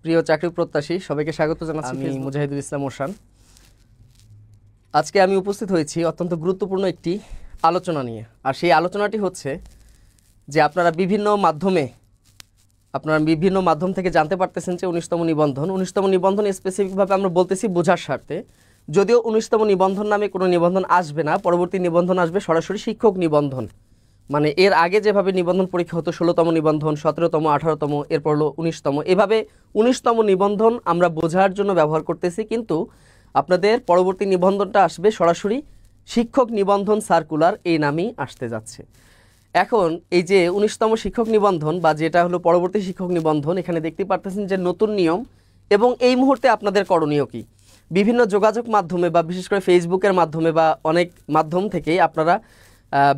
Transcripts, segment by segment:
প্রিয় চাকরি প্রত্যাশী সবাইকে স্বাগত জানাচ্ছি। আমি মুজাহিদুল ইসলাম ওশান। আজকে আমি উপস্থিত হয়েছি অত্যন্ত গুরুত্বপূর্ণ একটি আলোচনা নিয়ে। আর সেই আলোচনাটি হচ্ছে যে আপনারা বিভিন্ন মাধ্যম থেকে জানতে পারতেছেন যে 19তম নিবন্ধন স্পেসিফিকভাবে আমরা বলতেছি বোঝার স্বার্থে। যদিও 19তম নিবন্ধন নামে কোনো নিবন্ধন আসবে না, পরবর্তী নিবন্ধন আসবে সরাসরি শিক্ষক নিবন্ধন। মানে এর আগে যেভাবে নিবন্ধন পরীক্ষা হতো 16তম নিবন্ধন, 17তম, 18তম, এরপর হলো 19তম, এভাবে 19তম নিবন্ধন আমরা বোঝার জন্য ব্যবহার করতেছি। কিন্তু আপনাদের পরবর্তী নিবন্ধনটা আসবে সরাসরি শিক্ষক নিবন্ধন সার্কুলার এই নামেই আসতে যাচ্ছে। এখন এই যে 19তম শিক্ষক নিবন্ধন বা যেটা হলো পরবর্তী শিক্ষক নিবন্ধন, এখানে দেখতে পারতেছেন যে নতুন নিয়ম এবং এই মুহূর্তে আপনাদের করণীয় কি। বিভিন্ন যোগাযোগ মাধ্যমে বা বিশেষ করে ফেসবুকের মাধ্যমে বা অনেক মাধ্যম থেকেই আপনারা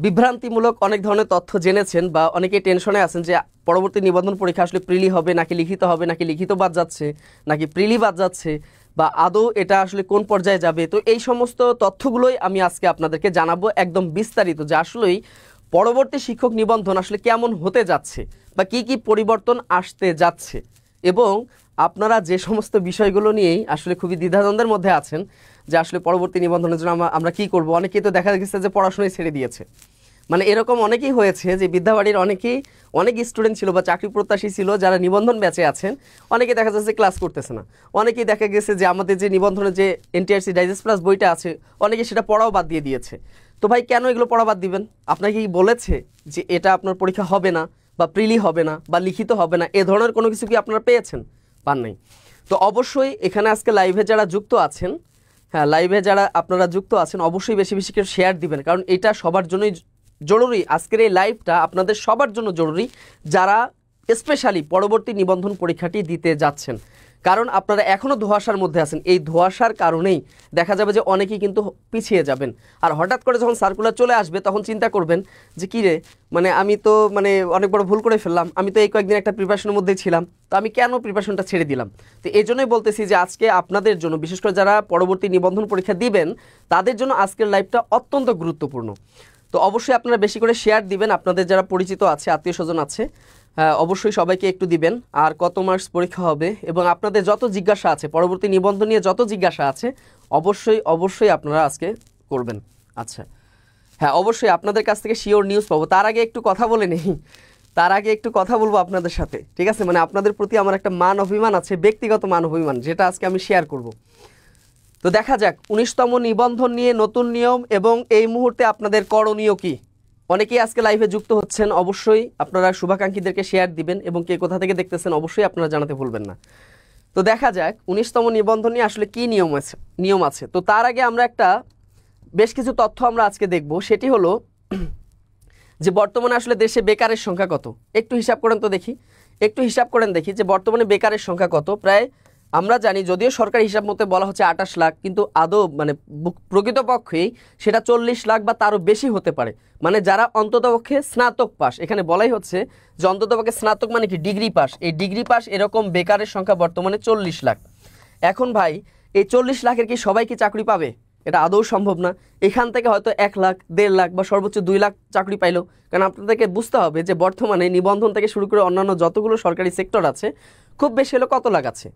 বিভ্রান্তিমূলক অনেক ধরনের তথ্য জেনেছেন বা অনেকে টেনশনে আছেন যে পরবর্তী নিবন্ধন পরীক্ষা আসলে প্রিলি হবে নাকি লিখিত হবে, নাকি লিখিত বাদ যাচ্ছে নাকি প্রিলি বাদ যাচ্ছে, বা আদৌ এটা আসলে কোন পর্যায়ে যাবে। তো এই সমস্ত তথ্যগুলোই আমি আজকে আপনাদেরকে জানাবো একদম বিস্তারিত, যে আসলেই পরবর্তী শিক্ষক নিবন্ধন আসলে কেমন হতে যাচ্ছে বা কি কি পরিবর্তন আসতে যাচ্ছে, এবং আপনারা যে সমস্ত বিষয়গুলো নিয়েই আসলে খুবই দ্বিধাদ্বন্দ্বের মধ্যে আছেন যে আসলে পরবর্তী নিবন্ধনের জন্য আমরা কি করব। অনেকেই তো দেখা গেছে যে পড়াশোনায় ছেড়ে দিয়েছে। মানে এরকম অনেকেই হয়েছে যে বিদ্যাবাড়ির অনেক স্টুডেন্ট ছিল বা চাকরি প্রত্যাশী ছিল যারা নিবন্ধন ব্যাচে আছেন, অনেকে দেখা যাচ্ছে ক্লাস করতেছে না। অনেকেই দেখা গেছে যে আমাদের যে নিবন্ধনের যে এনটিআরসি ডাইজেস্ট প্লাস বইটা আছে, অনেকে সেটা পড়াও বাদ দিয়ে দিয়েছে। তো ভাই কেন এগুলো পড়া বাদ দিবেন? আপনাকে কি বলেছে যে এটা আপনার পরীক্ষা হবে না বা প্রিলি হবে না বা লিখিত হবে না? এ ধরনের কোনো কিছু কি আপনারা পেয়েছেন? পান নাই। তো অবশ্যই এখানে আজকে লাইভে যারা যুক্ত আছেন, লাইভে যারা আপনারা যুক্ত আছেন অবশ্যই বেশি বেশি করে শেয়ার দিবেন, কারণ এটা সবার জন্যই জরুরি। আজকের এই লাইভটা আপনাদের সবার জন্য জরুরি যারা স্পেশালি পরবর্তী নিবন্ধন পরীক্ষাটি দিতে যাচ্ছেন, কারণ আপনারা এখনও ধোঁয়াশার মধ্যে আছেন। এই ধোঁয়াশার কারণেই দেখা যাবে যে অনেকেই কিন্তু পিছিয়ে যাবেন। আর হঠাৎ করে যখন সার্কুলার চলে আসবে তখন চিন্তা করবেন যে কী রে, মানে আমি তো অনেক বড় ভুল করে ফেললাম, আমি তো এই কয়েকদিন একটা প্রিপারেশনের মধ্যেই ছিলাম, তো আমি কেন প্রিপারেশনটা ছেড়ে দিলাম। তো এই জন্যই বলতেছি যে আজকে আপনাদের জন্য, বিশেষ করে যারা পরবর্তী নিবন্ধন পরীক্ষা দিবেন তাদের জন্য আজকের লাইভটা অত্যন্ত গুরুত্বপূর্ণ। তো অবশ্যই আপনারা বেশি করে শেয়ার দিবেন, আপনাদের যারা পরিচিত আছে, আত্মীয় স্বজন আছে, অবশ্যই সবাইকে একটু দিবেন। আর কত মার্কস পরীক্ষা হবে এবং আপনাদের যত জিজ্ঞাসা আছে, পরবর্তী নিবন্ধন নিয়ে যত জিজ্ঞাসা আছে অবশ্যই আপনারা আজকে করবেন। আচ্ছা, অবশ্যই আপনাদের কাছ থেকে শিওর নিউজ পাবো। তার আগে একটু কথা বলবো আপনাদের সাথে, ঠিক আছে? মানে আপনাদের প্রতি আমার একটা মান অভিমান আছে, ব্যক্তিগত মান অভিমান, যেটা আজকে আমি শেয়ার করব। তো দেখা যাক 19তম নিবন্ধন নিয়ে নতুন নিয়ম এবং এই মুহূর্তে আপনাদের করণীয় কি। অনেকেই আজকে লাইভে যুক্ত হচ্ছেন, অবশ্যই আপনারা শুভাকাঙ্ক্ষীদেরকে শেয়ার দিবেন এবং কে কোথা থেকে দেখতেছেন অবশ্যই আপনারা জানাতে ভুলবেন না। তো দেখা যাক 19তম নিবন্ধন নিয়ে আসলে কি নিয়ম আছে। তো তার আগে আমরা বেশ কিছু তথ্য আমরা আজকে দেখব। সেটি হলো যে বর্তমানে আসলে দেশে বেকারের সংখ্যা কত। একটু হিসাব করেন দেখি যে বর্তমানে বেকারের সংখ্যা কত। প্রায় আমরা জানি, যদিও সরকারি হিসাব মতে বলা হচ্ছে 28 লাখ, কিন্তু আদৌ প্রকৃতপক্ষেই সেটা 40 লাখ বা তারও বেশি হতে পারে। মানে যারা অন্ততপক্ষে স্নাতক পাস, এখানে বলাই হচ্ছে যে অন্ততপক্ষে স্নাতক মানে কি ডিগ্রি পাস, এই ডিগ্রি পাস এরকম বেকারের সংখ্যা বর্তমানে 40 লাখ। এখন ভাই এই 40 লাখের কি সবাই কি চাকরি পাবে? এটা আদৌ সম্ভব না। এখান থেকে হয়তো 1 লাখ, 1.5 লাখ বা সর্বোচ্চ 2 লাখ চাকরি পাইলো। কারণ আপনাদেরকে বুঝতে হবে যে বর্তমানে নিবন্ধন থেকে শুরু করে অন্যান্য যতগুলো সরকারি সেক্টর আছে, খুব বেশি হলো কত লাখ আছে?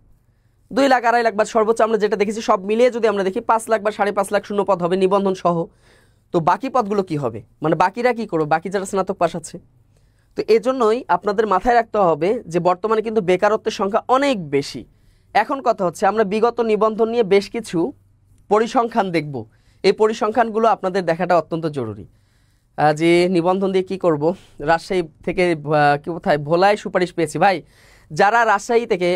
2 লাখ, 2.5 লাখ বা সর্বোচ্চ আমরা যেটা দেখেছি সব মিলিয়ে যদি আমরা দেখি 5 লাখ বা 5.5 লাখ শূন্য পদ হবে নিবন্ধন সহ। তো বাকি পদগুলো কি হবে? মানে বাকিরা কি করবে? বাকি যারা স্নাতক পাস আছে। তো এজন্যই আপনাদের মাথায় রাখতে হবে যে বর্তমানে কিন্তু বেকারত্বের সংখ্যা অনেক বেশি। এখন কথা হচ্ছে আমরা বিগত নিবন্ধন নিয়ে বেশ কিছু পরিসংখ্যান দেখব। এই পরিসংখ্যানগুলো আপনাদের দেখাটা অত্যন্ত জরুরি। যে নিবন্ধন দিয়ে কি করব, রাজশাহী থেকে কোথায় ভোলায় সুপারিশ পেয়েছি ভাই, যারা রাজশাহী থেকে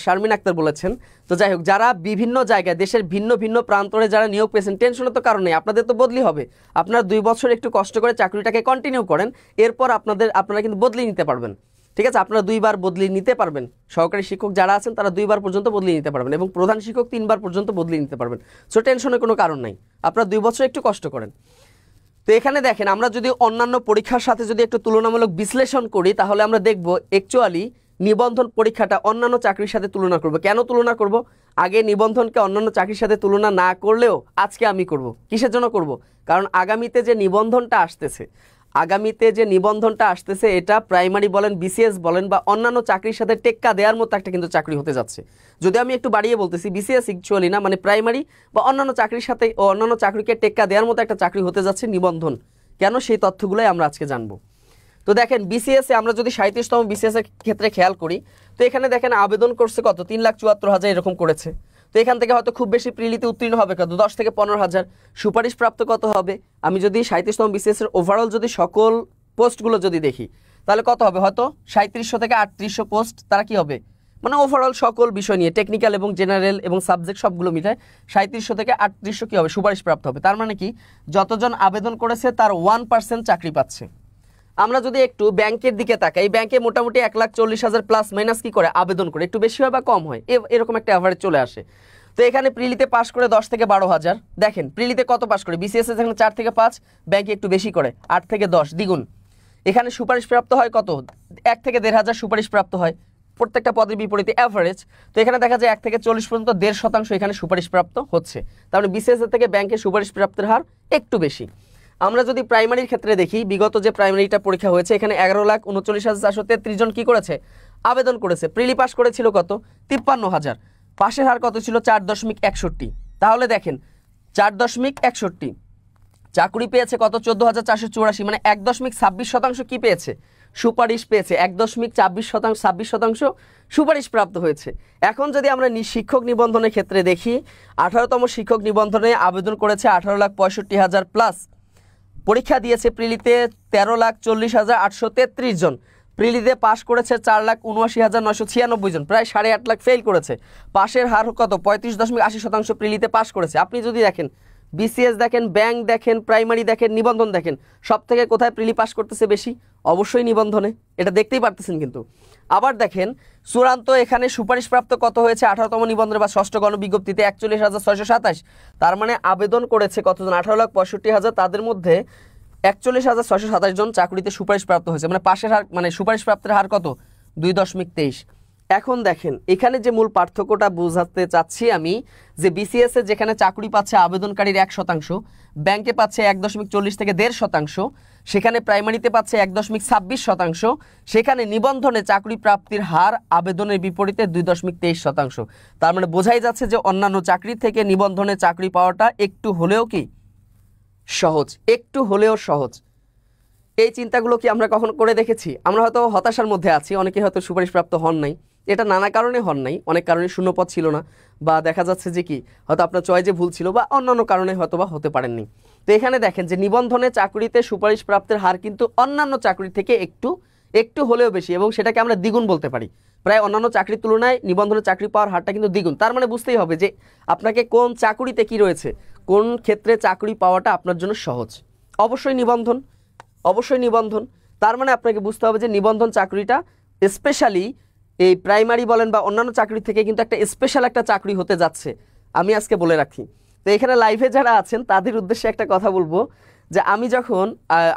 শারমিন আক্তার বলেছেন। তো যাই হোক, যারা বিভিন্ন জায়গায় দেশের ভিন্ন ভিন্ন প্রান্তরে যারা নিয়োগ পেয়েছেন, টেনশনের তো কারণ নেই, আপনাদের তো বদলি হবে। আপনারা 2 বছর একটু কষ্ট করে চাকরিটাকে কন্টিনিউ করেন, এরপর আপনারা কিন্তু বদলি নিতে পারবেন। ঠিক আছে, আপনারা 2 বার বদলি নিতে পারবেন। সহকারী শিক্ষক যারা আছেন তারা 2 বার পর্যন্ত বদলি নিতে পারবেন এবং প্রধান শিক্ষক 3 বার পর্যন্ত বদলি নিতে পারবেন। সো টেনশনের কোনো কারণ নাই, আপনারা 2 বছর একটু কষ্ট করেন। তো এখানে দেখেন, আমরা যদি অন্যান্য পরীক্ষার সাথে যদি একটু তুলনামূলক বিশ্লেষণ করি, তাহলে আমরা দেখব অ্যাকচুয়ালি নিবন্ধন পরীক্ষাটা অন্যান্য চাকরির সাথে তুলনা করব। কেন তুলনা করব? আগে নিবন্ধনকে অন্যান্য চাকরির সাথে তুলনা না করলেও আজকে আমি করব। কিসের জন্য করব? কারণ আগামীতে যে নিবন্ধনটা আসতেছে, আগামীতে যে নিবন্ধনটা আসতেছে এটা প্রাইমারি বলেন, বিসিএস বলেন বা অন্যান্য চাকরির সাথে টেক্কা দেওয়ার মতো একটা কিন্তু চাকরি হতে যাচ্ছে। যদি আমি একটু বাড়িয়ে বলতেছি, বিসিএস অ্যাকচুয়ালি না, মানে প্রাইমারি বা অন্যান্য চাকরির সাথে অন্যান্য চাকরিকে টেক্কা দেওয়ার মতো একটা চাকরি হতে যাচ্ছে নিবন্ধন। কেন, সেই তথ্যগুলোই আমরা আজকে জানবো। তো দেখেন বিসিএসে আমরা যদি 37তম বিসিএস এর ক্ষেত্রে খেয়াল করি, তো এখানে দেখেন আবেদন করছে কত, 3,74,000 এরকম করেছে। তো এখান থেকে হয়তো খুব বেশি প্রিলিতে উত্তীর্ণ হবে কত, 10 থেকে 15,000। সুপারিশ প্রাপ্ত কত হবে, আমি যদি 37তম বিসিএস এর ওভারঅল যদি সকল পোস্টগুলো যদি দেখি, তাহলে কত হবে, হয়তো 3700 থেকে 3800 পোস্ট তারা কি হবে, মানে ওভারঅল সকল বিষয় নিয়ে টেকনিক্যাল এবং জেনারেল এবং সাবজেক্ট সবগুলো মিটায় 3700 থেকে 3800 কি হবে, সুপারিশ প্রাপ্ত হবে। তার মানে কি, যতজন আবেদন করেছে তার 1% চাকরি পাচ্ছে। আমরা যদি একটু ব্যাংকের দিকে তাকাই, এই ব্যাংকে মোটামুটি 1,40,000 প্লাস মাইনাস কি করে আবেদন করে, একটু বেশি হয় বা কম হয়, এরকম একটা অ্যাভারেজ চলে আসে। তো এখানে প্রিলিতে পাস করে 10 থেকে 12,000, দেখেন প্রিলিতে কত পাস করে, বিসিএস এখানে 4 থেকে 5, ব্যাংকে একটু বেশি করে 8 থেকে 10, দ্বিগুণ। এখানে সুপারিশ প্রাপ্ত হয় কত, 1 থেকে 1,500 সুপারিশ প্রাপ্ত হয় প্রত্যেকটা পদের বিপরীতে অ্যাভারেজ। তো এখানে দেখা যায় 1 থেকে 40 পর্যন্ত 1.5% এখানে সুপারিশ প্রাপ্ত হচ্ছে। তার মানে বিসিএস থেকে ব্যাংকে সুপারিশ প্রাপ্তের হার একটু বেশি। আমরা যদি প্রাইমারির ক্ষেত্রে দেখি, বিগত যে প্রাইমারিটা পরীক্ষা হয়েছে এখানে 11,39,433 জন কি করেছে, আবেদন করেছে। প্রিলি পাস করেছিল কত, 53,000। পাশের হার কত ছিল, 4.61। তাহলে দেখেন 4.61, চাকরি পেয়েছে কত, 14,484, মানে 1.26% কি পেয়েছে, সুপারিশ পেয়েছে। 1.26% সুপারিশ প্রাপ্ত হয়েছে। এখন যদি আমরা শিক্ষক নিবন্ধনের ক্ষেত্রে দেখি, 18তম শিক্ষক নিবন্ধনে আবেদন করেছে 18,65,000 প্লাস, পরীক্ষা দিয়েছে প্রিলিতে 13,40,833 জন, প্রিলিতে পাশ করেছে 4,79,996 জন, প্রায় 8.5 লাখ ফেল করেছে। পাশের হার কত, 35.80% প্রিলিতে পাশ করেছে। আপনি যদি দেখেন বিসিএস দেখেন, ব্যাংক দেখেন, প্রাইমারি দেখেন, নিবন্ধন দেখেন, সব থেকে কোথায় প্রিলি পাস করতেছে বেশি, অবশ্যই নিবন্ধনে, এটা দেখতেই পারতেছেন। কিন্তু আবার দেখেন চূড়ান্ত এখানে সুপারিশপ্রাপ্ত কত হয়েছে 18তম নিবন্ধনে বা 6ষ্ঠ গণবিজ্ঞপ্তিতে 41,627। তার মানে আবেদন করেছে কতজন, 18,65,000, তাদের মধ্যে 41,627 জন চাকরিতে সুপারিশপ্রাপ্ত হয়েছে, মানে পাশের হার, মানে সুপারিশপ্রাপ্তের হার কত, 2.23। এখন দেখেন এখানে যে মূল পার্থক্যটা বোঝাতে চাচ্ছি আমি, যে বিসিএস এ যেখানে চাকরি পাচ্ছে আবেদনকারীর 1%, ব্যাংকে পাচ্ছে 1.40 থেকে 1.5%, সেখানে প্রাইমারিতে পাচ্ছে 1.26%, সেখানে নিবন্ধনে চাকরি প্রাপ্তির হার আবেদনের বিপরীতে 2.23%। তার মানে বোঝাই যাচ্ছে যে অন্যান্য চাকরি থেকে নিবন্ধনে চাকরি পাওয়াটা একটু হলেও কি সহজ, একটু হলেও সহজ। এই চিন্তাগুলো কি আমরা কখনো করে দেখেছি? আমরা হয়তো হতাশার মধ্যে আছি, অনেকে হয়তো সুপারিশপ্রাপ্ত হন নাই, এটা নানা কারণে হন নাই, অনেক কারণে শূন্যপদ ছিল না, বা দেখা যাচ্ছে যে কি হয়তো আপনার চয়েসে ভুল ছিল, বা অন্যান্য কারণে হয়তো বা হতে পারেননি। তো এখানে দেখেন যে নিবন্ধনে চাকরিতে সুপারিশ প্রাপ্তের হার কিন্তু অন্যান্য চাকরি থেকে একটু হলেও বেশি, এবং সেটাকে আমরা দ্বিগুণ বলতে পারি। প্রায় অন্যান্য চাকরির তুলনায় নিবন্ধনে চাকরি পাওয়ার হারটা কিন্তু দ্বিগুণ। তার মানে বুঝতেই হবে যে আপনাকে কোন চাকরিতে কি রয়েছে, কোন ক্ষেত্রে চাকরি পাওয়াটা আপনার জন্য সহজ। অবশ্যই নিবন্ধন, অবশ্যই নিবন্ধন। তার মানে আপনাকে বুঝতে হবে যে নিবন্ধন চাকরিটা স্পেশালি এই প্রাইমারি বলেন বা অন্যান্য চাকরি থেকে কিন্তু একটা স্পেশাল একটা চাকরি হতে যাচ্ছে, আমি আজকে বলে রাখি। তো এখানে লাইভে যারা আছেন তাদের উদ্দেশ্যে একটা কথা বলবো, যে আমি যখন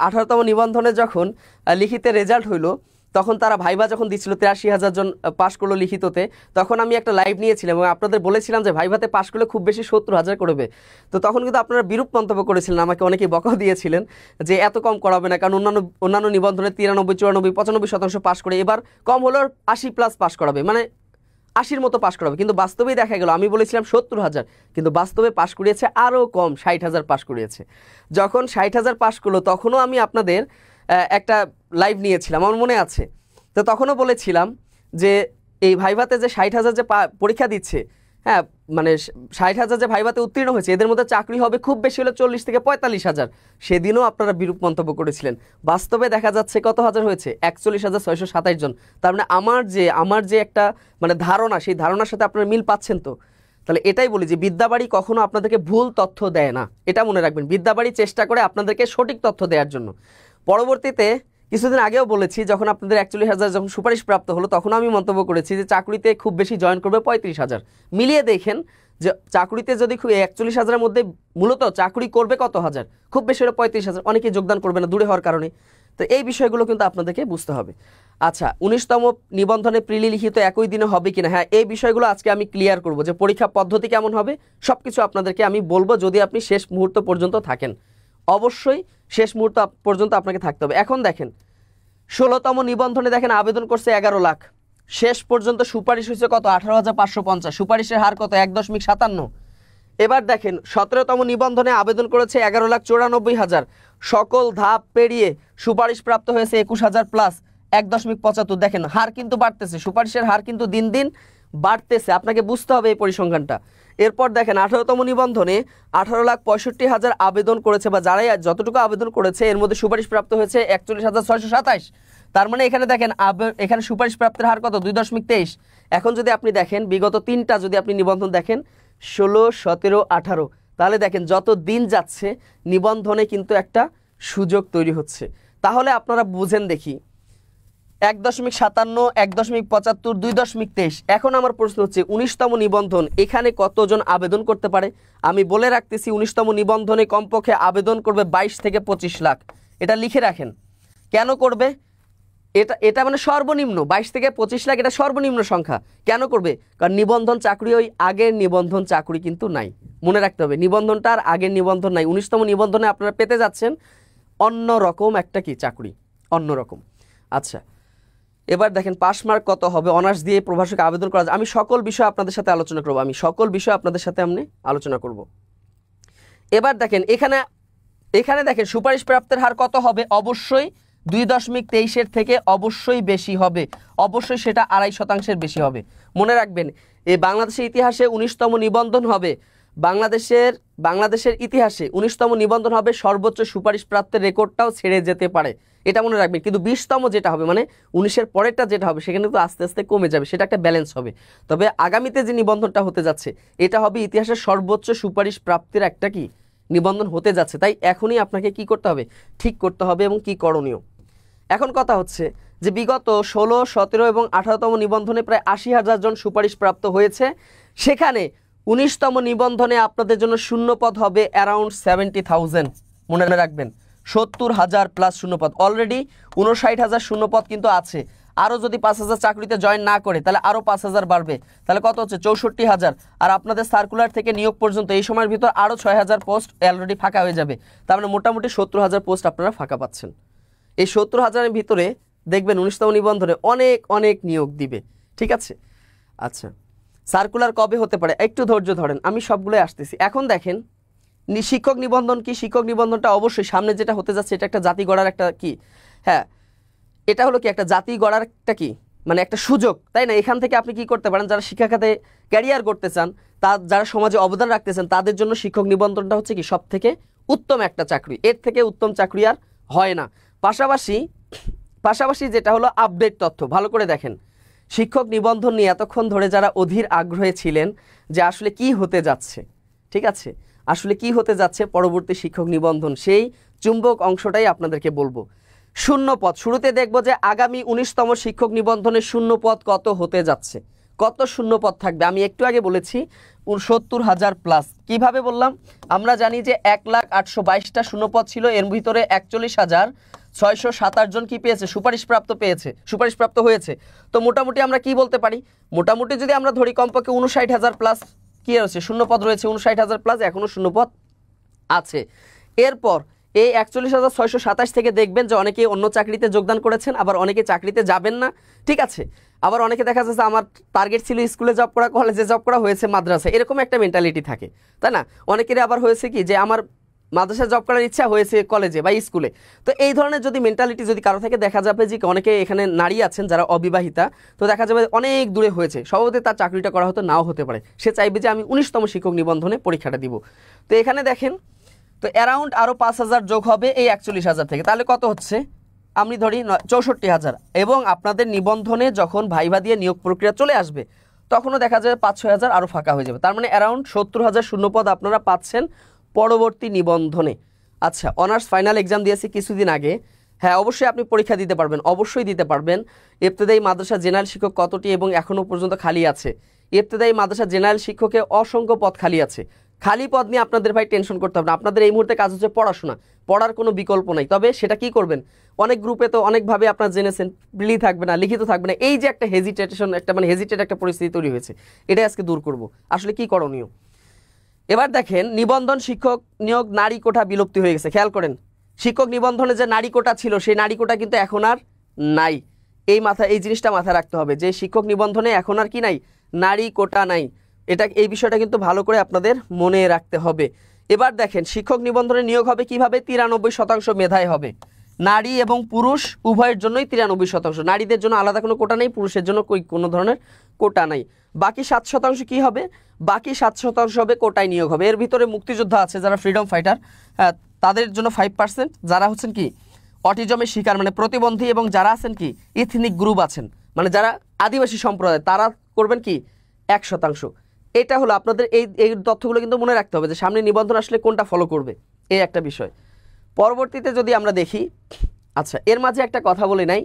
18তম নিবন্ধনে যখন লিখিতে রেজাল্ট হইলো, তখন তারা ভাইবা যখন দিচ্ছিল 83,000 জন পাশ করলো লিখিততে, তখন আমি একটা লাইভ নিয়েছিলাম এবং আপনাদের বলেছিলাম যে ভাইভাতে পাশ করলে খুব বেশি 70,000 করবে। তো তখন কিন্তু আপনারা বিরূপ মন্তব্য করেছিলেন, আমাকে অনেকেই বকাও দিয়েছিলেন যে এত কম করাবে না, কারণ অন্যান্য নিবন্ধনে 93, 94, 95% পাশ করে, এবার কম হলেও 80+ পাশ করাবে, মানে 80-র মতো পাশ করাবে। কিন্তু বাস্তবেই দেখা গেল, আমি বলেছিলাম 70,000, কিন্তু বাস্তবে পাশ করিয়েছে আরও কম, 60,000 পাশ করিয়েছে। যখন 60,000 পাশ করলো তখনও আমি আপনাদের একটা লাইভ নিয়েছিলাম, আমার মনে আছে। তো তখনও বলেছিলাম যে এই ভাইভাতে যে 60,000 যে পরীক্ষা দিচ্ছে, হ্যাঁ মানে 60,000 যে ভাইভাতে উত্তীর্ণ হয়েছে, এদের মধ্যে চাকরি হবে খুব বেশি হলে 40 থেকে 45,000। সেদিনও আপনারা বিরূপ মন্তব্য করেছিলেন। বাস্তবে দেখা যাচ্ছে কত হাজার হয়েছে, 41,627 জন। তার মানে আমার যে একটা মানে ধারণা, সেই ধারণার সাথে আপনারা মিল পাচ্ছেন। তো তাহলে এটাই বলি যে বিদ্যাবাড়ি কখনো আপনাদেরকে ভুল তথ্য দেয় না, এটা মনে রাখবেন। বিদ্যাবাড়ি চেষ্টা করে আপনাদেরকে সঠিক তথ্য দেওয়ার জন্য। পরবর্তীতে কিছুদিন আগেও বলেছি, যখন আপনাদের 41,000 যখন সুপারিশ প্রাপ্ত হলো, তখন আমি মন্তব্য করেছি যে চাকরিতে খুব বেশি জয়েন করবে 35,000। মিলিয়ে দেখেন যে চাকরিতে যদি 41,000-এর মধ্যে মূলত চাকরি করবে কত হাজার, খুব বেশি হলে 35,000, অনেকেই যোগদান করবে না দূরে হওয়ার কারণে। তো এই বিষয়গুলো কিন্তু আপনাদেরকে বুঝতে হবে। আচ্ছা, 19তম নিবন্ধনে প্রিলি লিখিত একই দিনে হবে কিনা, হ্যাঁ এই বিষয়গুলো আজকে আমি ক্লিয়ার করব, যে পরীক্ষা পদ্ধতি কেমন হবে সব কিছু আপনাদেরকে আমি বলবো, যদি আপনি শেষ মুহূর্ত পর্যন্ত থাকেন। অবশ্যই শেষ মুহূর্ত পর্যন্ত আপনাকে থাকতে হবে। এখন দেখেন 16তম নিবন্ধনে দেখেন আবেদন করছে 11 লাখ, শেষ পর্যন্ত সুপারিশ হয়েছে কত 18,550, সুপারিশের হার কত 1.57। এবার দেখেন 17তম নিবন্ধনে আবেদন করেছে 11,94,000, সকল ধাপ পেরিয়ে সুপারিশ প্রাপ্ত হয়েছে 21,000 প্লাস 1.75। দেখেন হার কিন্তু বাড়তেছে, সুপারিশের হার কিন্তু দিন দিন বাড়তেছে, আপনাকে বুঝতে হবে এই পরিসংখ্যানটা। এরপর দেখেন 18তম নিবন্ধনে 18,65,000 আবেদন করেছে, বা যারাই যতটুকু আবেদন করেছে এর মধ্যে সুপারিশ প্রাপ্ত হয়েছে 41,627। তার মানে এখানে দেখেন এখানে সুপারিশ প্রাপ্তের হার কত 2.23। এখন যদি আপনি দেখেন বিগত 3টা যদি আপনি নিবন্ধন দেখেন 16, 17, 18, তাহলে দেখেন যত দিন যাচ্ছে নিবন্ধনে কিন্তু একটা সুযোগ তৈরি হচ্ছে। তাহলে আপনারা বুঝেন দেখি 1.57, 1.75, 2.23। এখন আমার প্রশ্ন হচ্ছে 19তম নিবন্ধন, এখানে কতজন আবেদন করতে পারে? আমি বলে রাখতেছি 19তম নিবন্ধনে কমপক্ষে আবেদন করবে 22 থেকে 25 লাখ। এটা লিখে রাখেন। কেন করবে? এটা মানে সর্বনিম্ন 22 থেকে 25 লাখ, এটা সর্বনিম্ন সংখ্যা। কেন করবে? কারণ নিবন্ধন চাকরি ওই আগের নিবন্ধন চাকরি কিন্তু নাই, মনে রাখতে হবে নিবন্ধনটা আর আগের নিবন্ধন নাই। 19তম নিবন্ধনে আপনারা পেতে যাচ্ছেন অন্য রকম একটা কি চাকরি, অন্যরকম। আচ্ছা, এবার দেখেন পাস মার্ক কত হবে অনার্স দিয়ে প্রভাষকে আবেদন করা যায়। আমি সকল বিষয় আপনাদের সাথে আলোচনা করব, আলোচনা করব। এবার দেখেন এখানে দেখেন সুপারিশ প্রাপ্তের হার কত হবে? অবশ্যই 2.23-এর থেকে অবশ্যই বেশি হবে, অবশ্যই সেটা 2.5% বেশি হবে। মনে রাখবেন এই বাংলাদেশের ইতিহাসে 19তম নিবন্ধন হবে, বাংলাদেশের ইতিহাসে 19তম নিবন্ধন হবে, সর্বোচ্চ সুপারিশ প্রাপ্তের রেকর্ডটাও ছেড়ে যেতে পারে, এটা মনে রাখবেন। কিন্তু 20তম যেটা হবে মানে 19-এর পরেরটা যেটা হবে সেখানে কিন্তু আস্তে আস্তে কমে যাবে, সেটা একটা ব্যালেন্স হবে। তবে আগামীতে যে নিবন্ধনটা হতে যাচ্ছে এটা হবে ইতিহাসের সর্বোচ্চ সুপারিশ প্রাপ্তির একটা কি নিবন্ধন হতে যাচ্ছে। তাই এখনই আপনাকে কি করতে হবে, ঠিক করতে হবে এবং কি করণীয়। এখন কথা হচ্ছে যে বিগত 16, 17 এবং 18তম নিবন্ধনে প্রায় 80,000 জন সুপারিশ প্রাপ্ত হয়েছে, সেখানে 19তম নিবন্ধনে আপনাদের জন্য শূন্যপদ হবে অ্যারাউন্ড 70,000। মনে রাখবেন 70,000 প্লাস শূন্যপদ, অলরেডি 59,000 শূন্যপদ কিন্তু আছে। আরও যদি 5,000 চাকরিতে জয়েন না করে তাহলে আরও 5,000 বাড়বে, তাহলে কত হচ্ছে 64,000। আর আপনাদের সার্কুলার থেকে নিয়োগ পর্যন্ত এই সময়ের ভিতর আরও 6,000 পোস্ট অলরেডি ফাঁকা হয়ে যাবে। তার মানে মোটামুটি 70,000 পোস্ট আপনারা ফাঁকা পাচ্ছেন। এই 70,000-এর ভিতরে দেখবেন 19তম নিবন্ধনে অনেক অনেক নিয়োগ দিবে, ঠিক আছে। আচ্ছা, সার্কুলার কবে হতে পারে? একটু ধৈর্য ধরেন, আমি সবগুলোই আসতেছি। এখন দেখেন শিক্ষক নিবন্ধন কি, শিক্ষক নিবন্ধনটা অবশ্যই সামনে যেটা হতে যাচ্ছে এটা একটা জাতি গড়ার একটা কি, হ্যাঁ এটা হলো কি একটা জাতি গড়ার একটা কি মানে একটা সুযোগ, তাই না? এখান থেকে আপনি কি করতে পারেন, যারা শিক্ষা খাতে ক্যারিয়ার করতে চান, যারা সমাজে অবদান রাখতে চান, তাদের জন্য শিক্ষক নিবন্ধনটা হচ্ছে কি সব থেকে উত্তম একটা চাকরি, এর থেকে উত্তম চাকরি আর হয় না। পাশাপাশি যেটা হলো আপডেট তথ্য, ভালো করে দেখেন শিক্ষক নিবন্ধন নিয়ে এতক্ষণ ধরে যারা অধীর আগ্রহে ছিলেন যে আসলে কি হতে যাচ্ছে, ঠিক আছে, আসলে কি হতে যাচ্ছে পরবর্তী শিক্ষক নিবন্ধন, সেই চুম্বক অংশটাই আপনাদেরকে বলবো। শূন্যপদ, শুরুতে দেখব যে আগামী 19তম শিক্ষক নিবন্ধনের শূন্যপদ কত হতে যাচ্ছে, কত শূন্যপদ থাকবে। আমি একটু আগে বলেছি 70,000 প্লাস। কিভাবে বললাম? আমরা জানি যে 1,822টা শূন্যপদ ছিল, এর ভিতরে 41,627 জন কি পেয়েছে, সুপারিশপ্রাপ্ত হয়েছে। তো মোটামুটি আমরা কি বলতে পারি, মোটামুটি যদি আমরা ধরি কমপক্ষে 59,000 প্লাস কি রয়েছে, শূন্যপদ রয়েছে 59,000 প্লাস, এখনো শূন্যপদ আছে। এরপর এই 41,627 থেকে দেখবেন যে অনেকে অন্য চাকরিতে যোগদান করেছেন, আবার অনেকে চাকরিতে যাবেন না, ঠিক আছে। আবার অনেকে দেখা যাচ্ছে আমার টার্গেট ছিল স্কুলে জব করা, কলেজে জব করা, হয়েছে মাদ্রাসা, এরকম একটা মেন্টালিটি থাকে, তাই না? অনেকেরই আবার হয়েছে কি যে আমার মাদ্রাসায় জব করার ইচ্ছা, হয়েছে কলেজে বা স্কুলে। তো এই ধরনের যদি মেন্টালিটি যদি কারো থেকে দেখা যাবে যে অনেকে এখানে নারী আছেন যারা অবিবাহিতা, তো দেখা যাবে অনেক দূরে হয়েছে, স্বভাবতই তার চাকরিটা করা হয়তো নাও হতে পারে, সে চাইবে যে আমি 19তম শিক্ষক নিবন্ধনে পরীক্ষাটা দিব। তো এখানে দেখেন তো অ্যারাউন্ড আরও 5,000 যোগ হবে এই 41,000 থেকে, তাহলে কত হচ্ছে, আমি ধরি 64,000। এবং আপনাদের নিবন্ধনে যখন ভাইভা দিয়ে নিয়োগ প্রক্রিয়া চলে আসবে তখনও দেখা যাবে 5-6,000 আরও ফাঁকা হয়ে যাবে। তার মানে অ্যারাউন্ড 70,000 শূন্যপদ আপনারা পাচ্ছেন পরবর্তী নিবন্ধনে। আচ্ছা, অনার্স ফাইনাল এক্সাম দিয়েছি কিছুদিন আগে, হ্যাঁ অবশ্যই আপনি পরীক্ষা দিতে পারবেন, অবশ্যই দিতে পারবেন। ইবতেদায়ী মাদ্রাসা জেনারেল শিক্ষক কতটি এবং এখনও পর্যন্ত খালি আছে? ইবতেদায়ী মাদ্রাসা জেনারেল শিক্ষকে অসংখ্য পদ খালি আছে। খালি পদ নিয়ে আপনাদের ভাই টেনশন করতে হবে না, আপনাদের এই মুহূর্তে কাজ হচ্ছে পড়াশোনা, পড়ার কোনো বিকল্প নাই। তবে সেটা কি করবেন, অনেক গ্রুপে তো অনেকভাবে আপনারা জেনেছেন প্লি থাকবে না, লিখিত থাকবে না, এই যে একটা হেজিটেট একটা পরিস্থিতি তৈরি হয়েছে, এটাই আজকে দূর করব। আসলে কি করণীয়? এবার দেখেন নিবন্ধন শিক্ষক নিয়োগ নারী কোটা বিলুপ্তি হয়ে গেছে। খেয়াল করেন, শিক্ষক নিবন্ধনে যে নারী কোটা ছিল সেই নারী কোটা কিন্তু এখন আর নাই। এই জিনিসটা মাথায় রাখতে হবে যে শিক্ষক নিবন্ধনে এখন আর কি নাই, নারী কোটা নাই। এই বিষয়টা কিন্তু ভালো করে আপনাদের মনে রাখতে হবে। এবার দেখেন শিক্ষক নিবন্ধনে নিয়োগ হবে কিভাবে, 93% মেধায় হবে। নারী এবং পুরুষ উভয়ের জন্যই 93%। নারীদের জন্য আলাদা কোনো কোটা নেই, পুরুষের জন্য কোনো ধরনের কোটা নাই। বাকি 7% কি হবে, বাকি 7% হবে কোটায় নিয়োগ হবে। এর ভিতরে মুক্তিযোদ্ধা আছে যারা ফ্রিডম ফাইটার, তাদের জন্য 5%, যারা হচ্ছেন কি অটিজমের শিকার মানে প্রতিবন্ধী এবং যারা আছেন কি ইথনিক গ্রুপ আছেন মানে যারা আদিবাসী সম্প্রদায়, তারা করবেন কি 1%। এটা হলো আপনাদের এই তথ্যগুলো কিন্তু মনে রাখতে হবে যে সামনে নিবন্ধন আসলে কোনটা ফলো করবে, এই একটা বিষয়। পরবর্তীতে যদি আমরা দেখি, আচ্ছা এর মাঝে একটা কথা বলে নাই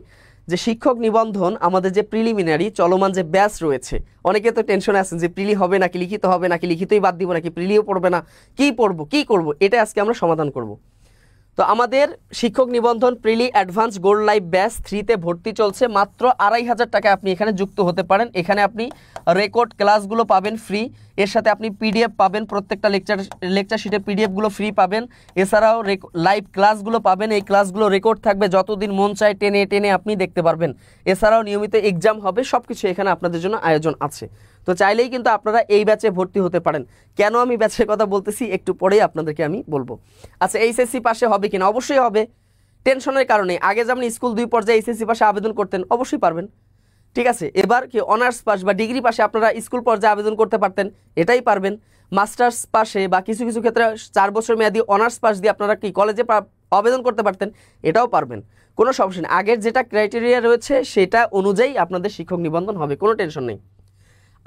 যে শিক্ষক নিবন্ধন আমাদের যে প্রিলিমিনারি চলমান যে ব্যাচ রয়েছে, অনেকে তো টেনশনে আছেন যে প্রিলি হবে নাকি লিখিত হবে নাকি লিখিতই বাদ দিব নাকি প্রিলিও পড়বে না, কি করব, এটা আজকে আমরা সমাধান করব। তো আমাদের শিক্ষক নিবন্ধন prelim advance gold life batch 3-তে ভর্তি চলছে। মাত্র 2500 টাকায় আপনি এখানে যুক্ত হতে পারেন। এখানে আপনি রেকর্ড ক্লাসগুলো পাবেন ফ্রি, এর সাথে আপনি পিডিএফ পাবেন, প্রত্যেকটা লেকচার শিটে পিডিএফগুলো ফ্রি পাবেন। এছাড়াও লাইভ ক্লাসগুলো পাবেন, এই ক্লাসগুলো রেকর্ড থাকবে, যতদিন মন চায় টেনে টেনে আপনি দেখতে পারবেন। এছাড়াও নিয়মিত এক্সাম হবে, সব কিছু এখানে আপনাদের জন্য আয়োজন আছে। তো চাইলেই কিন্তু আপনারা এই ব্যাচে ভর্তি হতে পারেন। কেন আমি ব্যাচের কথা বলতেছি একটু পরেই আপনাদেরকে আমি বলবো। আচ্ছা এইচএসসি পাশে হবে কিনা, অবশ্যই হবে, টেনশনের কারণে। আগে যেমন স্কুল 2 পর্যায়ে এইচএসসি পাশে আবেদন করতেন, অবশ্যই পারবেন, ঠিক আছে। এবার কি অনার্স পাস বা ডিগ্রি পাশে আপনারা স্কুল পর্যায়ে আবেদন করতে পারতেন, এটাই পারবেন। মাস্টার্স পাশে বা কিছু কিছু ক্ষেত্রে 4 বছর মেয়াদী অনার্স পাস দিয়ে আপনারা কি কলেজে আবেদন করতে পারতেন, এটাও পারবেন, কোনো সমস্যা নেই। আগের যেটা ক্রাইটেরিয়া রয়েছে সেটা অনুযায়ী আপনাদের শিক্ষক নিবন্ধন হবে, কোনো টেনশন নেই।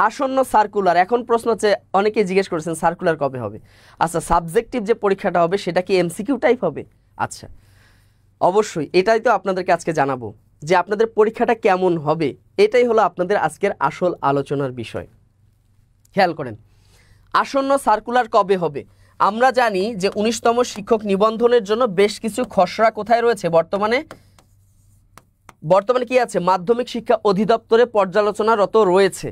আসন্ন সার্কুলার, এখন প্রশ্ন হচ্ছে অনেকেই জিজ্ঞেস করেছেন সার্কুলার কবে হবে। আচ্ছা সাবজেক্টিভ যে পরীক্ষাটা হবে সেটা কি এমসিকিউ টাইপ হবে? আচ্ছা অবশ্যই, এটাই তো আপনাদেরকে আজকে জানাবো যে আপনাদের পরীক্ষাটা কেমন হবে। এটাই হলো আপনাদের আজকের আসল আলোচনার বিষয়। খেয়াল করেন, আসন্ন সার্কুলার কবে হবে। আমরা জানি যে 19তম শিক্ষক নিবন্ধনের জন্য বেশ কিছু খসড়া কোথায় রয়েছে, বর্তমানে কি আছে, মাধ্যমিক শিক্ষা অধিদপ্তরে পর্যালোচনারত রয়েছে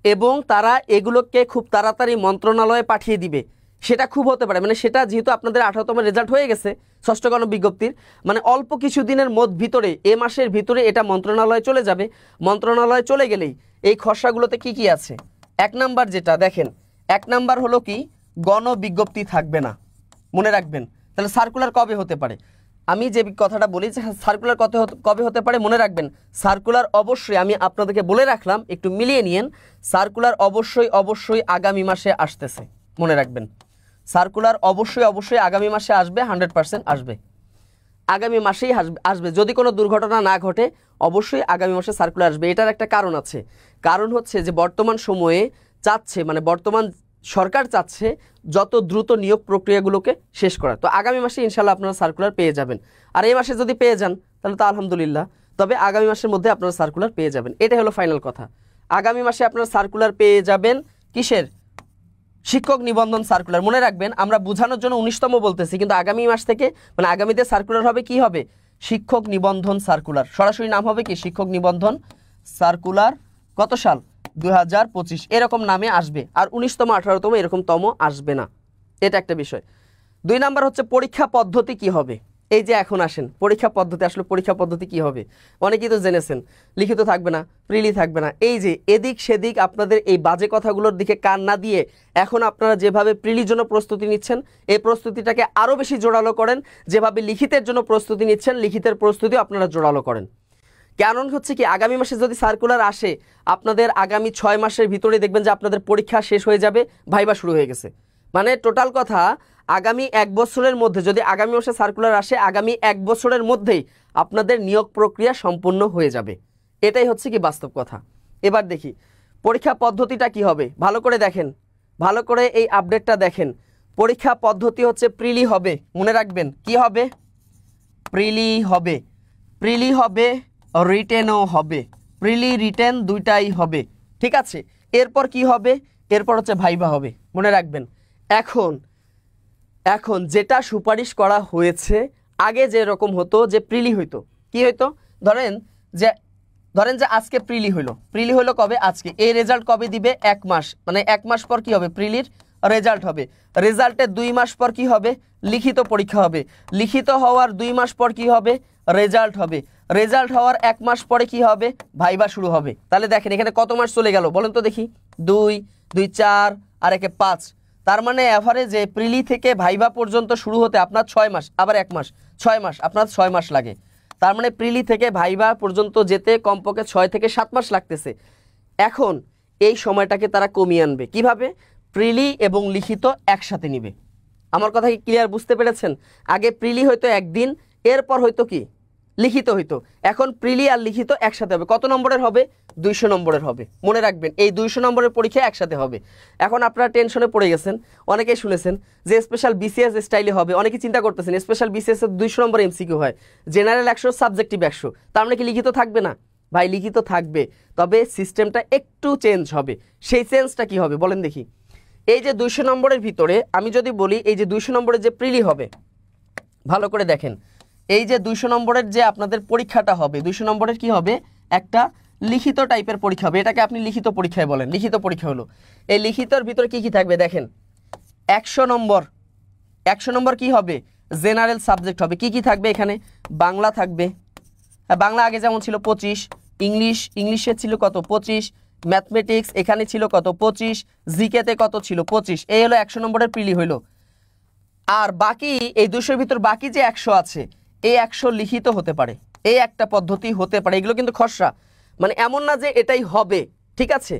এবং তারা এগুলোকে খুব তাড়াতাড়ি মন্ত্রণালয়ে পাঠিয়ে দিবে। সেটা খুব হতে পারে মানে সেটা যেহেতু আপনাদের 18তম রেজাল্ট হয়ে গেছে ষষ্ঠ গণবিজ্ঞপ্তির, মানে অল্প কিছুদিনের ভিতরে, এ মাসের ভিতরে এটা মন্ত্রণালয়ে চলে যাবে। মন্ত্রণালয়ে চলে গেলেই এই খসড়াগুলোতে কি কি আছে, 1 নাম্বার যেটা দেখেন, 1 নাম্বার হলো কি গণবিজ্ঞপ্তি থাকবে না, মনে রাখবেন। তাহলে সার্কুলার কবে হতে পারে, আমি যে কথাটা বলি যে সার্কুলার কবে হতে পারে মনে রাখবেন। সার্কুলার অবশ্যই আমি আপনাদেরকে বলে রাখলাম, একটু মিলিয়ে নিয়েন। সার্কুলার অবশ্যই আগামী মাসে আসতেছে, মনে রাখবেন। সার্কুলার অবশ্যই আগামী মাসে আসবে, 100% আসবে, আগামী মাসেই আসবে। যদি কোনো দুর্ঘটনা না ঘটে অবশ্যই আগামী মাসে সার্কুলার আসবে। এটার একটা কারণ আছে, কারণ হচ্ছে যে বর্তমান সময়ে চাচ্ছে মানে বর্তমান সরকার চাচ্ছে যত দ্রুত নিয়োগ প্রক্রিয়াগুলোকে শেষ করা। তো আগামী মাসে ইনশাল্লাহ আপনারা সার্কুলার পেয়ে যাবেন। আর এই মাসে যদি পেয়ে যান তাহলে তো আলহামদুলিল্লাহ, তবে আগামী মাসের মধ্যে আপনারা সার্কুলার পেয়ে যাবেন। এটাই হলো ফাইনাল কথা, আগামী মাসে আপনারা সার্কুলার পেয়ে যাবেন। কিসের? শিক্ষক নিবন্ধন সার্কুলার। মনে রাখবেন আমরা বোঝানোর জন্য 19তম বলতেছি, কিন্তু আগামী মাস থেকে মানে আগামীতে সার্কুলার হবে, কি হবে, শিক্ষক নিবন্ধন সার্কুলার। সরাসরি নাম হবে কি শিক্ষক নিবন্ধন সার্কুলার। কত সাল? 2025 এরকম নামে আসবে। আর 19তম 18তম এরকম আসবে না, এটা একটা বিষয়। 2 নাম্বার হচ্ছে পরীক্ষা পদ্ধতি কি হবে। এই যে এখন আসেন পরীক্ষা পদ্ধতি, আসলে পরীক্ষা পদ্ধতি কি হবে অনেকেই তো জেনেছেন, লিখিত থাকবে না, প্রিলি থাকবে না। এই যে এদিক সেদিক আপনাদের এই বাজে কথাগুলোর দিকে কান না দিয়ে এখন আপনারা যেভাবে প্রিলির জন্য প্রস্তুতি নিচ্ছেন এই প্রস্তুতিটাকে আরও বেশি জোরালো করেন। যেভাবে লিখিতের জন্য প্রস্তুতি নিচ্ছেন লিখিতের প্রস্তুতিও আপনারা জোরালো করেন। কারণ হচ্ছে কি আগামী মাসে যদি সার্কুলার আসে আপনাদের আগামী 6 মাসের ভিতরে দেখবেন যে আপনাদের পরীক্ষা শেষ হয়ে যাবে, ভাইবা শুরু হয়ে গেছে। মানে টোটাল কথা আগামী 1 বছরের মধ্যে যদি আগামী মাসে সার্কুলার আসে আগামী 1 বছরের মধ্যেই আপনাদের নিয়োগ প্রক্রিয়া সম্পূর্ণ হয়ে যাবে। এটাই হচ্ছে কি বাস্তব কথা। এবার দেখি পরীক্ষা পদ্ধতিটা কি হবে, ভালো করে দেখেন, ভালো করে এই আপডেটটা দেখেন। পরীক্ষা পদ্ধতি হচ্ছে প্রিলি হবে, মনে রাখবেন কি হবে, প্রিলি হবে, প্রিলি হবে, রিটেনও হবে, প্রিলি রিটেন দুইটাই হবে, ঠিক আছে। এরপর কি হবে, এরপর হচ্ছে ভাইবা হবে, মনে রাখবেন। এখন যেটা সুপারিশ করা হয়েছে, আগে যে রকম হতো যে প্রিলি হইতো, কি হইতো, ধরেন যে আজকে প্রিলি হইলো কবে, আজকে, এই রেজাল্ট কবে দিবে, 1 মাস, মানে 1 মাস পর কি হবে, প্রিলির রেজাল্ট হবে, রেজাল্টের 2 মাস পর কি হবে, লিখিত পরীক্ষা হবে, লিখিত হওয়ার 2 মাস পর কি হবে, রেজাল্ট হবে, রেজাল্ট হওয়ার 1 মাস পরে কি হবে, ভাইবা শুরু হবে। তাহলে দেখেন এখানে কত মাস চলে গেল বলেন তো দেখি, 2 2 4 আর 1 5, তার মানে এভারেজে প্রিলি থেকে ভাইবা পর্যন্ত শুরু হতে আপনার 6 মাস, আবার 1 মাস, 6 মাস, আপনার 6 মাস লাগে। তার মানে প্রিলি থেকে ভাইবা পর্যন্ত যেতে কমপক্ষে 6 থেকে 7 মাস লাগতেছে। এখন এই সময়টাকে তারা কমিয়ে আনবে কিভাবে, প্রিলি এবং লিখিত একসাথে নিবে। আমার কথা কি ক্লিয়ার, বুঝতে পেরেছেন? আগে প্রিলি হয়তো একদিন, এরপর হয়তো কি লিখিত হইতো, এখন প্রিলি আর লিখিত একসাথে হবে। কত নম্বরের হবে, 200 নম্বরের হবে। মনে রাখবেন এই 200 নম্বরের পরীক্ষা একসাথে হবে। এখন আপনারা টেনশনে পড়ে গেছেন, অনেকেই শুনেছেন যে স্পেশাল বিসিএস স্টাইলে হবে, অনেকে চিন্তা করতেছেন স্পেশাল বিসিএস এর 200 নম্বর এমসিকিউ হয়, জেনারেল 100, সাবজেক্টিভ 100, তার মানে কি লিখিত থাকবে না? ভাই লিখিত থাকবে, তবে সিস্টেমটা একটু চেঞ্জ হবে। সেই চেঞ্জটা কি হবে বলেন দেখি। এই যে 200 নম্বরের ভিতরে আমি যদি বলি, এই যে 200 নম্বরের যে প্রিলি হবে, ভালো করে দেখেন, এই যে 200 নম্বরের যে আপনাদের পরীক্ষাটা হবে, 200 নম্বরের কি হবে, একটা লিখিত টাইপের পরীক্ষা হবে। এটাকে আপনি লিখিত পরীক্ষায় বলেন, লিখিত পরীক্ষা হলো। এই লিখিতর ভিতরে কি কি থাকবে দেখেন, 100 নম্বর, 100 নম্বর কি হবে, জেনারেল সাবজেক্ট হবে। কি কি থাকবে এখানে, বাংলা থাকবে, বাংলা আগে যেমন ছিল 25, ইংলিশে ছিল কত 25, ম্যাথমেটিক্স এখানে ছিল কত 25, জিকেতে কত ছিল 25। এই হলো 100 নম্বরের প্রিলি হইলো। আর বাকি এই 200-এর ভিতর বাকি যে 100 আছে, এই 100 লিখিত হতে পারে, এই একটা পদ্ধতি হতে পারে। এগুলো কিন্তু খসড়া, মানে এমন না যে এটাই হবে, ঠিক আছে?